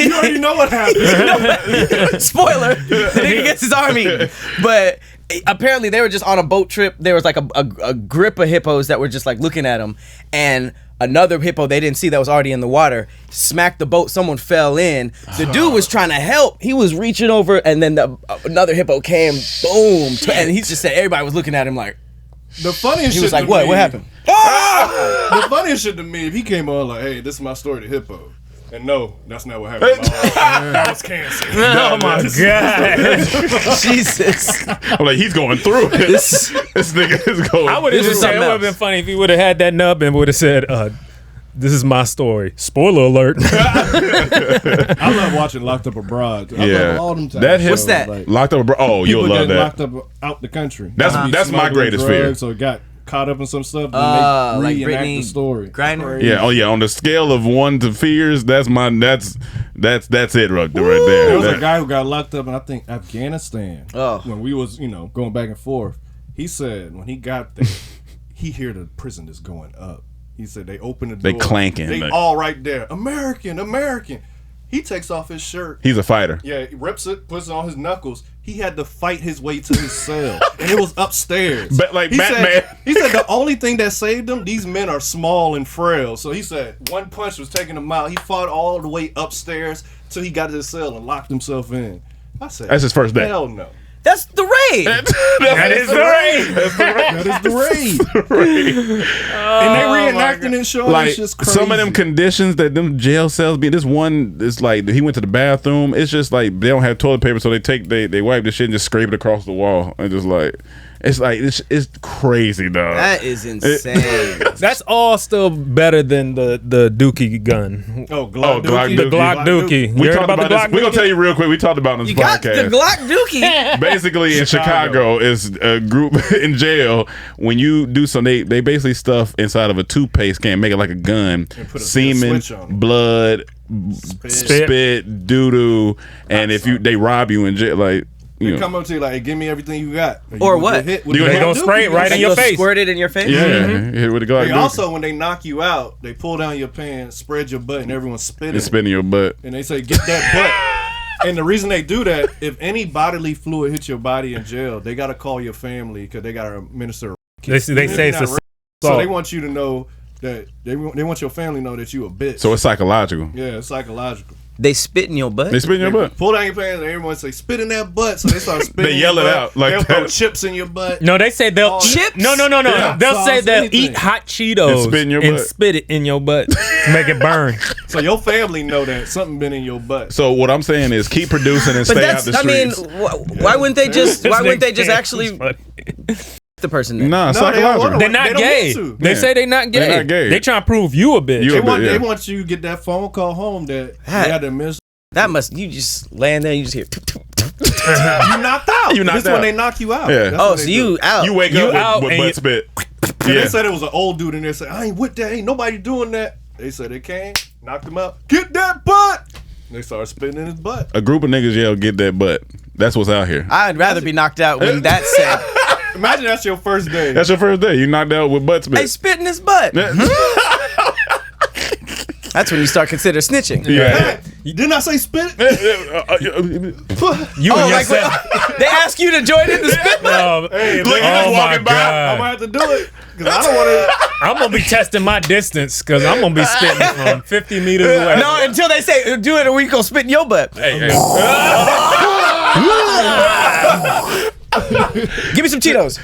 You already know what happened. Spoiler: the nigga gets his arm eaten, but. Apparently they were just on a boat trip. There was like a grip of hippos that were just like looking at them, and another hippo they didn't see that was already in the water smacked the boat. Someone fell in. The dude was trying to help. He was reaching over, and then another hippo came, boom, and he just said everybody was looking at him like. The funniest He shit was like, to "What? me- What happened?" The funniest shit to me, if he came on like, "Hey, this is my story to hippo," and no, that's not what happened. That was cancer. Oh my God! Jesus. I'm like, he's going through it. This nigga is going. I would have just said it would have been funny if he would have had that nub and would have said, "This is my story." Spoiler alert. I love watching Locked Up Abroad. I love all them times. What's that? Like, Locked Up. Oh, you'll people love getting that. locked up out the country. That's my Smuggling greatest fear. drugs, or got caught up in some stuff. Then Like they reenact Britney the story. Griner. Yeah. Oh yeah. On the scale of 1 to fears, that's it right there. There was That- a guy who got locked up in, I think, Afghanistan. Oh. When we was, going back and forth. He said when he got there, he hear the prison is going up. He said they open the door. They clanking, They like- all right there. American. He takes off his shirt. He's a fighter. Yeah, he rips it, puts it on his knuckles. He had to fight his way to his cell, and it was upstairs. But like he Batman. he said the only thing that saved him, these men are small and frail. So he said one punch was taking him out. He fought all the way upstairs till he got to his cell and locked himself in. I said, That's his first day. hell no. That's the raid. That is the raid. That is the raid. And they reenacting and showing Like it's just crazy. some of them conditions that them jail cells be. This one is like he went to the bathroom. It's just like they don't have toilet paper, so they wipe the shit and just scrape it across the wall and just like it's crazy, dog. That is insane. That's all still better than the Dookie gun. Oh, Glock Dookie. The Glock Dookie. We You heard talked about the about Glock this. We're gonna Dookie? tell you real quick. We talked about it on this You got podcast. the Glock Dookie. Basically, in Chicago, is a group in jail. When you do something, they basically stuff inside of a toothpaste can, make it like a gun, put a semen, switch on it. blood, spit, doo doo, and if they rob you in jail, like. They come up to you like, hey, give me everything you got. Or what? Hit You gonna spray it right in your face. Squirt it in your face. Yeah, hit with the Glock. They Dookie. also, when they knock you out, they pull down your pants, spread your butt, and everyone's spitting. It's spitting your butt. And they say, get that butt. And the reason they do that, if any bodily fluid hits your body in jail, they got to call your family because they got to administer. They say it's a So they want you to know that they want your family to know that you a bitch. So it's psychological. Yeah, it's psychological. They spit in your butt. They spit in your butt. Pull down your pants and everyone say, spit in that butt. So they start spitting. They yell it out like they'll that. throw chips in your butt. No, they say they'll chips. No. Yeah, They'll say sauce, they'll anything. eat hot Cheetos and spit it in your butt to make it burn. So your family know that something been in your butt. So what I'm saying is keep producing and But stay out the streets. why wouldn't they just? Why wouldn't they just This actually the person? There? Nah, No, they don't psychological. wanna- They're not They don't gay. need to. They Yeah. say they're not gay. They're not gay. They trying to prove you a bitch. You They a want, bit, they yeah. want you to get that phone call home that Ah. they had to miss. That must you just laying there. You just hear. You knocked out. You knocked this out. when they knock you out. Yeah. That's Oh, when so they you do. out? You wake You up out with and butt you- spit. And Yeah. they said it was an old dude in there. Said, I ain't with that. Ain't nobody doing that. They said they came, knocked him out. Get that butt. They started spitting in his butt. A group of niggas yell, "Get that butt." That's what's out here. I'd rather be knocked out when that's said. Imagine that's your first day. That's your first day. You knocked out with butt Hey, spit. spit in his butt. That's when you start consider snitching. Yeah. Didn't I say spit? You Oh, and like yourself. they ask you to join in the spit butt. Hey, Look, you just Oh my walking by. I'm god! gonna have to do it because I don't want to. I'm gonna be testing my distance because I'm gonna be spitting from 50 meters away. No, until they say do it, or we gonna spit in your butt. Hey, hey. Give me some Cheetos.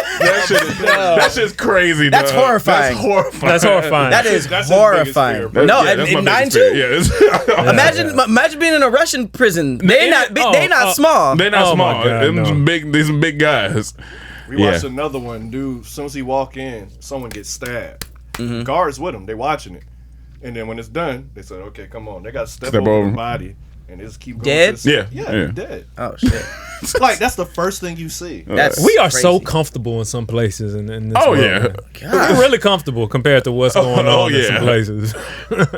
That shit's crazy. That's dog. horrifying. That's horrifying. That's horrifying. That is That's his horrifying. biggest fear, bro. No, Yeah, and that's my mine biggest fear. too. Yeah, it's- Imagine being in a Russian prison. They not small. They're not Oh my small. God, Them no. big. These some big guys. We Yeah. watched another one, dude. As soon as he walk in, someone gets stabbed. Mm-hmm. Guards with him. They watching it, and then when it's done, they said, "Okay, come on." They got to step Step over over. the body, and they just keep going. Dead? to the- Yeah, yeah, yeah. dead. Oh shit. Like that's the first thing you see. That's We are so crazy. comfortable in some places, in this Oh, world. yeah. We're really comfortable compared to what's going Oh, on in some yeah. places.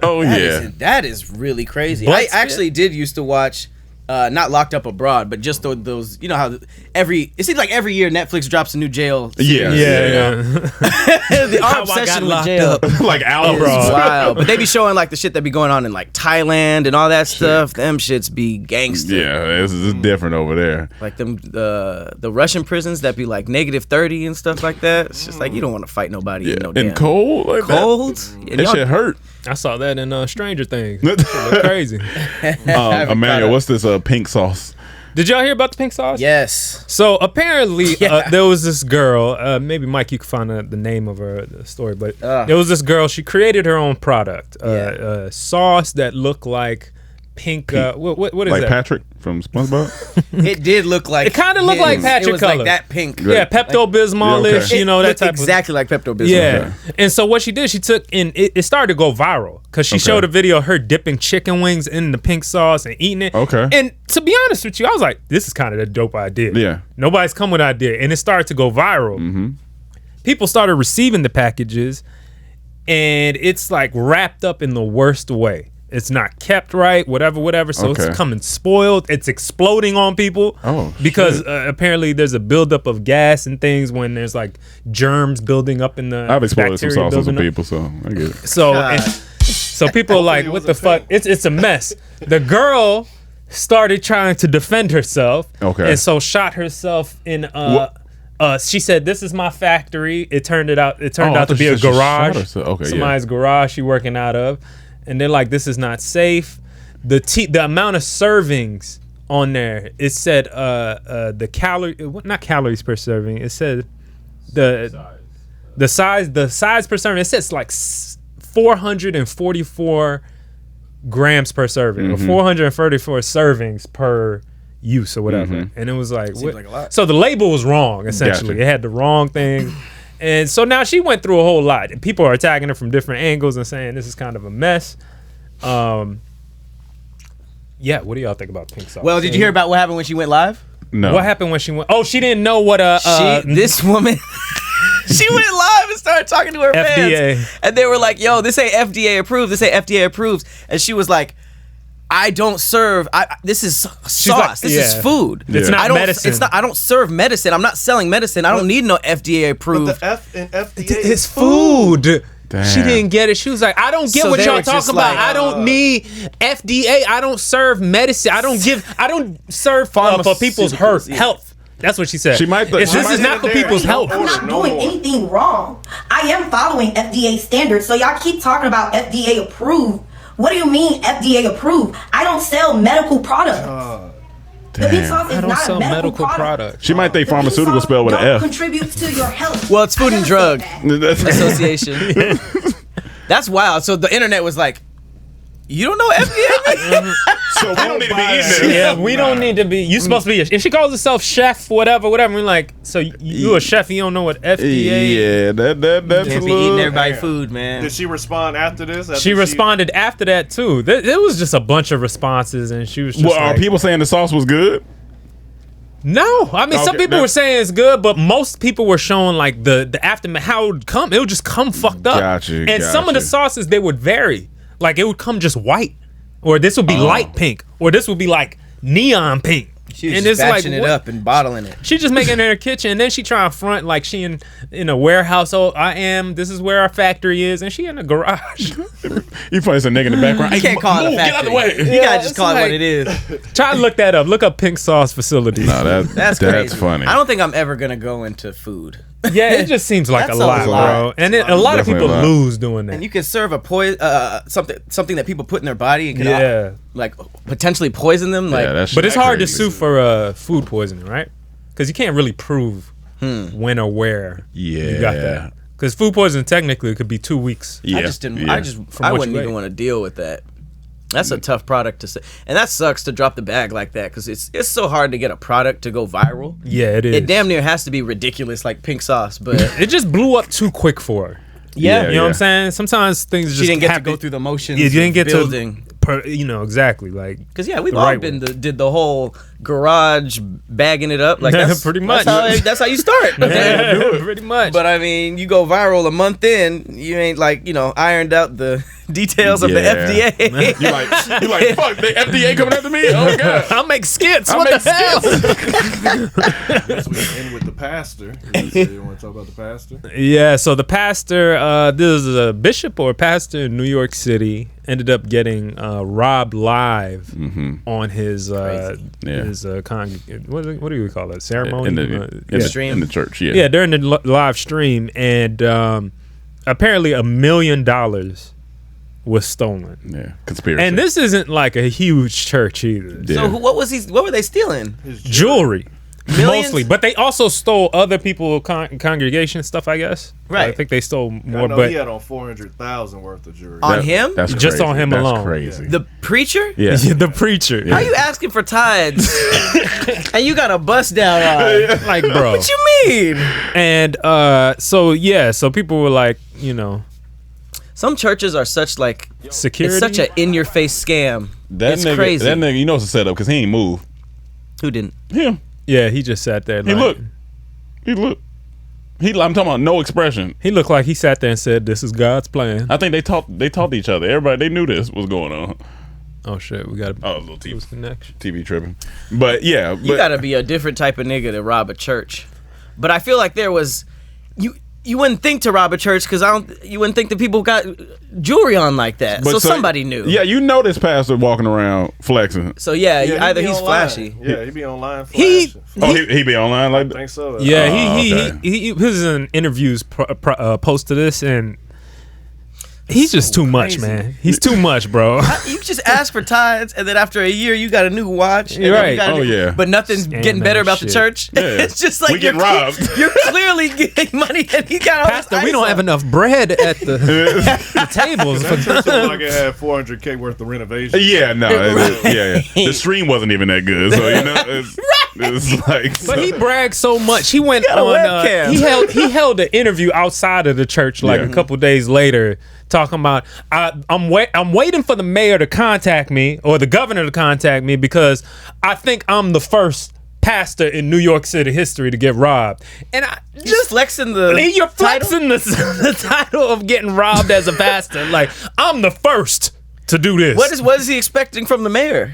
Oh yeah. That is really crazy. Butt I spit? actually did used to watch, not Locked Up Abroad, but just those. You know how it seems like every year Netflix drops a new jail. Yeah. The How I our obsession got with locked jail. up. Like Is Alabama. wild, but they be showing like the shit that be going on in like Thailand and all that stuff. Them shits be gangster. Yeah, it's different over there. Like them the Russian prisons that be like -30 and stuff like that. It's just like you don't want to fight nobody in no damn And cold. Like cold. That, that shit hurt. I saw that in Stranger Things. It looked crazy. Emmanuel, what's this pink sauce? Did y'all hear about the pink sauce? Yes. So apparently, Yeah. there was this girl. Maybe Mike, you can find the name of the story, but there was this girl. She created her own product, sauce that looked like pink. What is Like that? Patrick from SpongeBob? It did look like. It kinda looked like Patrick It was color. like that pink. Yeah, Pepto Bismol-ish. Okay. You know that looked type exactly like Pepto of. Bismol. Yeah, and so what she did, she took it started to go viral because she showed a video of her dipping chicken wings in the pink sauce and eating it. Okay. And to be honest with you, I was like, this is kind of a dope idea. Yeah. Nobody's come with an idea, and it started to go viral. Mm-hmm. People started receiving the packages, and it's like wrapped up in the worst way. It's not kept right, whatever. So Okay. it's coming spoiled. It's exploding on people. Oh, because apparently there's a buildup of gas and things when there's like germs building up in the. I've exploded some bacteria sauces with building up. people, so I get it. So people are like, what the fuck? It's a mess. The girl started trying to defend herself. Okay. And so shot herself in she said, "This is my factory." It turned out I to thought be she a said she shot garage. herself. Okay, yeah. Somebody's garage she working out of. And they're like, "This is not safe." The amount of servings on there, it said the not calories per serving. It said the size per serving. It says like 444 grams per serving, or 434 servings per use or whatever. And it was like, Seems like a lot. so the label was wrong. Essentially, Gotcha. it had the wrong thing. And so now she went through a whole lot. And people are attacking her from different angles and saying this is kind of a mess. Yeah, what do y'all think about pink sauce? Well, did you hear about what happened when she went live? No. What happened when she went? Oh, she didn't know what This woman. She went live and started talking to her FDA. fans. And they were like, yo, this ain't FDA approved. This ain't FDA approved. And she was like, I don't serve. This is sauce. like, this is food. It's not I don't, medicine. It's not. I don't serve medicine. I'm not selling medicine. I don't need no FDA approved. But the F in FDA It's food. Damn. She didn't get it. She was like, I don't get So what they y'all were just talking about. like, I don't need FDA. I don't serve medicine. I don't serve for people's Pharmaceuticals, yeah. health. That's what she said. She might. This is not for people's health. I'm not doing anything wrong. I am following FDA standards. So y'all keep talking about FDA approved. What do you mean FDA approved? I don't sell medical products. The pink sauce is I don't not sell a medical medical product. products. She might think pharmaceutical spelled with an F. Contributes to your health. Well, it's Food and Drug That's- Association. That's wild. So the internet was like, you don't know FDA? So we don't need to be eating this. Yeah, we don't need to be. You supposed to be. If she calls herself chef, whatever, we're like, so you a chef? And you don't know what FDA? Yeah, that's Can't a be little. eating everybody food, man. Did she respond after this? After She responded after that too. There was just a bunch of responses, and she was just Well, are like, people saying the sauce was good? no. I mean, some Okay, people no. were saying it's good, but most people were showing like the aftermath, how it would come. It would just come fucked up. Gotcha, And some of the gotcha. sauces, they would vary. Like it would come just white, or this would be light pink, or this would be like neon pink. She was And just it's like, batching it what? up and bottling it. She just making it in her kitchen, and then she trying to front like she in a warehouse. Oh, this is where our factory is, and she in a garage. You probably some nigga in the background. You can't call it a Get out factory. the way. You gotta just it's call it like- what it is. Try to look that up. Look up pink sauce facility. No, That's that's crazy. funny. I don't think I'm ever gonna go into food. Yeah, it just seems like a That's lot, a lot. bro. And a lot of Definitely people a lot. lose doing that. And you can serve a something that people put in their body and can Yeah. like potentially poison them. Like, Yeah, that's But it's hard to crazy. sue for food poisoning, right? Because you can't really prove when or where you got Yeah. that. Because food poisoning technically could be 2 weeks. Yeah. I just didn't. yeah. From I what wouldn't you even ate. want to deal with that. That's a tough product to say, and that sucks to drop the bag like that because it's so hard to get a product to go viral. Yeah, it is. It damn near has to be ridiculous, like pink sauce. But It just blew up too quick for her. yeah, You know what I'm saying? Sometimes things just she didn't get to happen. go through the motions. Yeah, you didn't get building. exactly. Like, Because we've the all right been one. did the whole garage bagging it up. Like that's Pretty much. That's how you start. pretty much. But I mean, you go viral a month in, you ain't ironed out the details of the Yeah. FDA. You like fuck the FDA coming after me? Oh god. I'll make skits. I'll What make the hell? Guess we can end with the pastor. You want to talk about the pastor? Yeah, so the pastor, this is a bishop or a pastor in New York City, ended up getting robbed live on his what do you call it, ceremony? In the church, yeah. Yeah, during the live stream, and apparently $1 million was stolen. Yeah, conspiracy. And this isn't like a huge church either. Yeah. So what were they stealing? Jewelry. Millions? Mostly, but they also stole other people's congregation stuff, I guess. Right. I think they stole I more, know but he had on 400,000 worth of jewelry. On him? That's Just crazy. on him That's alone. crazy. The preacher? Yeah. the preacher. How you asking for tithes? And you got a bust down on? Like, bro. What you mean? And so people were like, Some churches are such security. it's such an in your face scam. It's crazy. That nigga, you know it's a setup because he ain't move. Who didn't? Him. Yeah, he just sat there. He looked. I'm talking about no expression. He looked like he sat there and said, "This is God's plan." I think they taught each other. Everybody, they knew this was going on. Oh shit, we got a little TV connection. TV tripping, but yeah, You gotta be a different type of nigga to rob a church. But I feel like there was you wouldn't think to rob a church because you wouldn't think that people got jewelry on like that. So somebody knew. Yeah, you know this pastor walking around flexing. So yeah, he either be he's online. flashy. Yeah, he be online He- flashing. He be online like I that. think so. Yeah, okay. he was in interviews post to this, and he's just too much, man. He's too much, bro. You just ask for tithes, and then after a year, you got a new watch. and You're then you right. got a Oh, new- yeah. But nothing's Scam getting better ass about the shit. church. Yeah. It's just like We getting robbed. You're clearly getting money, and you got all Pastor, this we ice don't on. have enough bread at the tables. That church looked like it had $400K worth of renovation. Yeah, no, yeah. The stream wasn't even that good, so you know, it's like. But he bragged so much. He went got a on. webcam. He held an interview outside of the church like Yeah. a couple days later, talking about I'm waiting for the mayor to contact me or the governor to contact me because I think I'm the first pastor in New York City history to get robbed. And I Just flexing the. you're title? flexing the title of getting robbed as a pastor. Like, I'm the first to do this. What is he expecting from the mayor?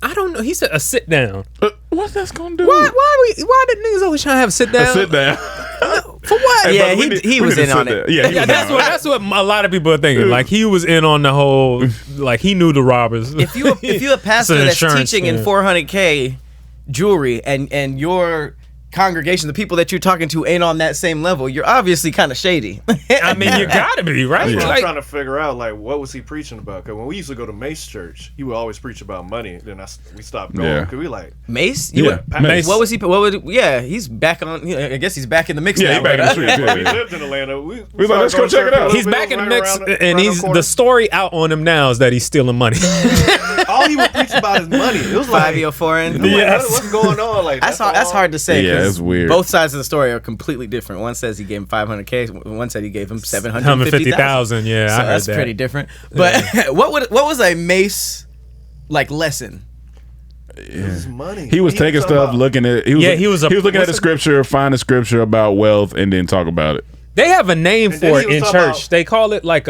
I don't know. He said a sit down. What's that's gonna do? Why did niggas always trying to have a sit down? A sit down. For what? Hey, Yeah, brother, he we was need in to on sit it. there. Yeah, he was That's in on it. that's what a lot of people are thinking. Like, he was in on the whole. Like, he knew the robbers. If you a pastor It's an that's insurance teaching in scam. 400K jewelry and you're congregation, the people that you're talking to ain't on that same level, you're obviously kind of shady. I mean, you gotta be, right? That's what Like- I'm trying to figure out, like, what was he preaching about? Because when we used to go to Mace Church, he would always preach about money. Then we stopped going Yeah. because we like Mace? Mace. What was he? He's back on. I guess he's back in the mix Yeah, now. he back in the streets. when we Yeah. lived in Atlanta. We like, let's go check it out. He's back in the mix, and he's the story out on him now is that he's stealing money. All he would preach about is money. It was like 5-year foreign. Yes. what's going on? Like That's hard to say. Yeah, 'cause it's weird. Both sides of the story are completely different. One says he gave him $500K. One said he gave him $750,000. Yeah, so I heard that's that. pretty different. But what was a Mace like lesson? His money. He was taking talking stuff, about- looking at. He was looking at the scripture, find a scripture about wealth, and then talk about it. They have a name And then for he it was in talking church. about- They call it like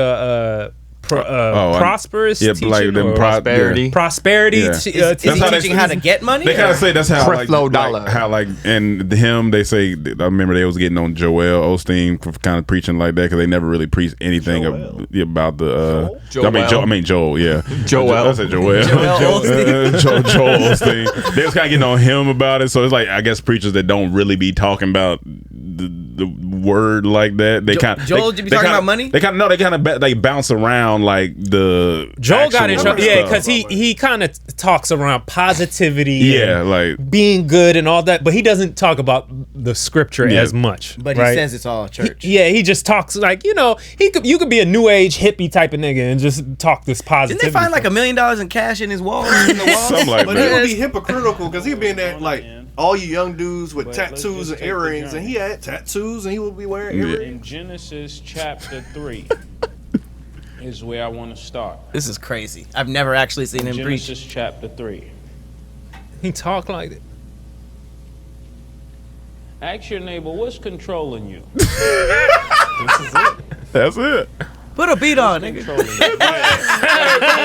prosperous teaching or prosperity. prosperity. Yeah. Is he That's how they- teaching how to get money? They kind or- of say that's how Creflo Dollar. how and him. They say I remember they was getting on Joel Osteen for kind of preaching like that because they never really preached anything about the. Joel? I mean Joel. Yeah, Joel. I said Joel. Joel Joel Osteen. They was kind of getting on him about it. So it's like I guess preachers that don't really be talking about the word like that. They kind of Joel, you be talking about money? They kind of they bounce around like the Joel got in actual trouble, yeah, stuff. because he kind of talks around positivity, Yeah, and like being good and all that, but he doesn't talk about the scripture Yeah. as much. But he right? says it's all church. He just talks like you could be a new age hippie type of nigga and just talk this positivity. Didn't they find like $1 million in cash in his walls? In the walls? Something like But that. he would be hypocritical because he'd be in there like all you young dudes with tattoos and earrings, and he had tattoos and he would be wearing earrings. In Genesis chapter 3 is where I want to start. This is crazy. I've never actually seen him preach. Genesis chapter 3. He talk like it. Ask your neighbor, what's controlling you? That's it. Put a beat on, nigga.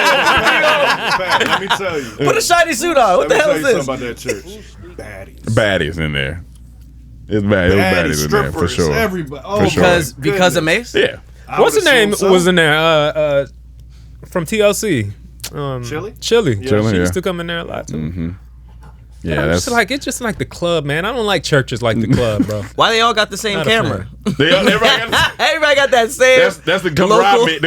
Pat, let me tell you. Put a shiny suit on. What the hell is Let me this? tell you something about that church. Baddies. Baddies in there. It's bad. It was baddies in there for strippers, sure. everybody. For Oh, sure. Because of Mace? Yeah. I What's would the name assume so. was in there? From TLC. Chili? Chili. Yeah. Chili, She yeah. used to come in there a lot too. Mm-hmm. Yeah, Yeah, it's just like the club, man. I don't like churches like the club, bro. Why they all got the same Not a camera? everybody got, Everybody got that same. that's the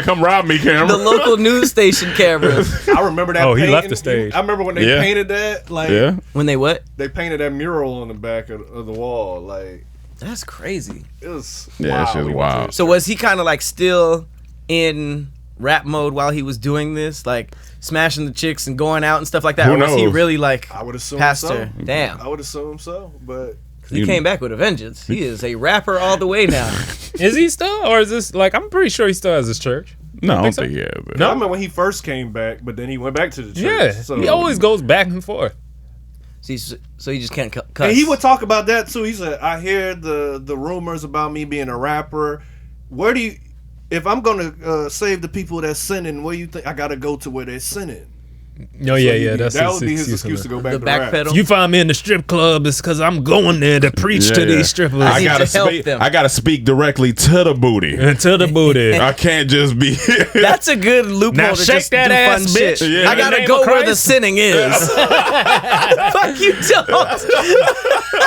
come rob me camera. The local news station cameras. I remember that. Oh, he painting. left the stage. I remember when they Yeah. painted that. Like, Yeah. When they what? they painted that mural on the back of the wall. Like, That's crazy. it was. Yeah, that shit's We went wild. to- So was he kind of like still in rap mode while he was doing this, like smashing the chicks and going out and stuff like that? Who or was he knows? really like I would assume pastor? so. Damn, I would assume so, but he came back with a vengeance. He is a rapper all the way now. Is he still, or is this like? I'm pretty sure he still has his church. No, I don't so? think he has it. I remember when he first came back, but then he went back to the church. Yeah, so. he always goes back and forth. So he just can't cuss. And he would talk about that too. He said, "I hear the rumors about me being a rapper. Where do you? If I'm gonna save the people that's sinning, where you think I gotta go to where they're sinning?" Oh yeah, that's that his would be his excuse excuse to go The back to back rap. pedal. You find me in the strip club, it's because I'm going there to preach to these strippers. I need gotta to help speak. them. I gotta speak directly to the booty. and to the booty. I can't just be. That's a good loophole Now to shake just that do ass, fun shit. bitch. Yeah. I In the gotta name go of where the Christ. sinning is. Fuck you, don't.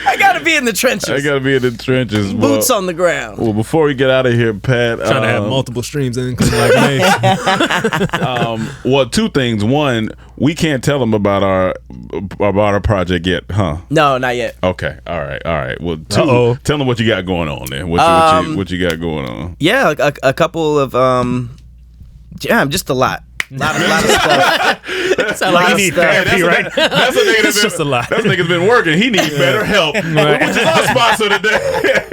I gotta be in the trenches. I gotta be in the trenches. Boots on the ground. Well, before we get out of here, Pat, Trying to have multiple streams of income like me. well, two things. One, we can't tell them about our project yet, huh? No, not yet. Okay, all right. Well, two, Uh-oh. tell them what you got going on there. What you got going on? Yeah, a couple of just a lot. Lot of stuff. Sound like you need therapy, right? That's a nigga It's just a lot. That nigga's been working. He needs better help, which is our sponsor today.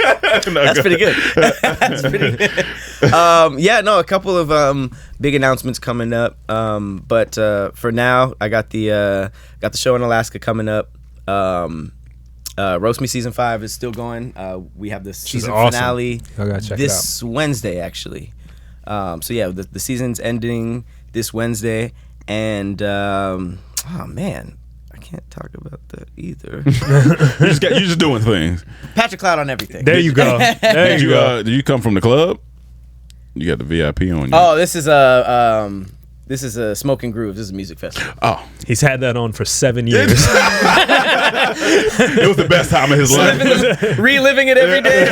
That's pretty good. That's pretty good. A couple of big announcements coming up. But for now, I got the show in Alaska coming up. Roast Me Season 5 is still going. We have the season awesome. finale I gotta check this Wednesday, actually. The season's ending this Wednesday, and oh man, I can't talk about that either. You're just doing things. Patrick Cloud on everything. There you go. There you go. Did you come from the club? You got the VIP on you. Oh, this is a Smoking Groove. This is a music festival. Oh, He's had that on for 7 years. It was the best time of his life. Reliving it every day.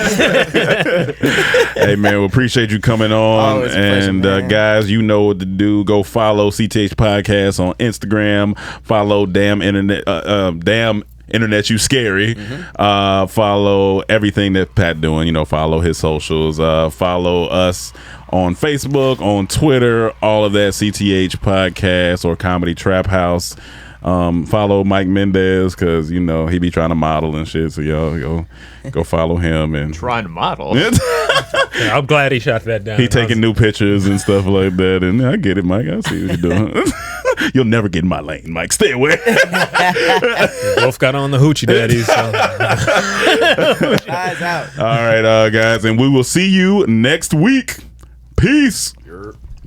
Hey man, we appreciate you coming on. Always a pleasure, And man. guys, you know what to do. Go follow CTH Podcast on Instagram. Follow Damn Internet You Scary. Follow everything that Pat doing. You know, follow his socials. Follow us on Facebook, on Twitter, all of that. CTH Podcast or Comedy Trap House. Follow Mike Mendez because you know he be trying to model and shit. So y'all go follow him and Trying to model. Yeah, I'm glad he shot that down. he taking new pictures and stuff like that. And I get it, Mike. I see what you're doing. You'll never get in my lane, Mike. Stay away. Both got on the hoochie daddies. So. Eyes out. All right, guys, and we will see you next week. Peace.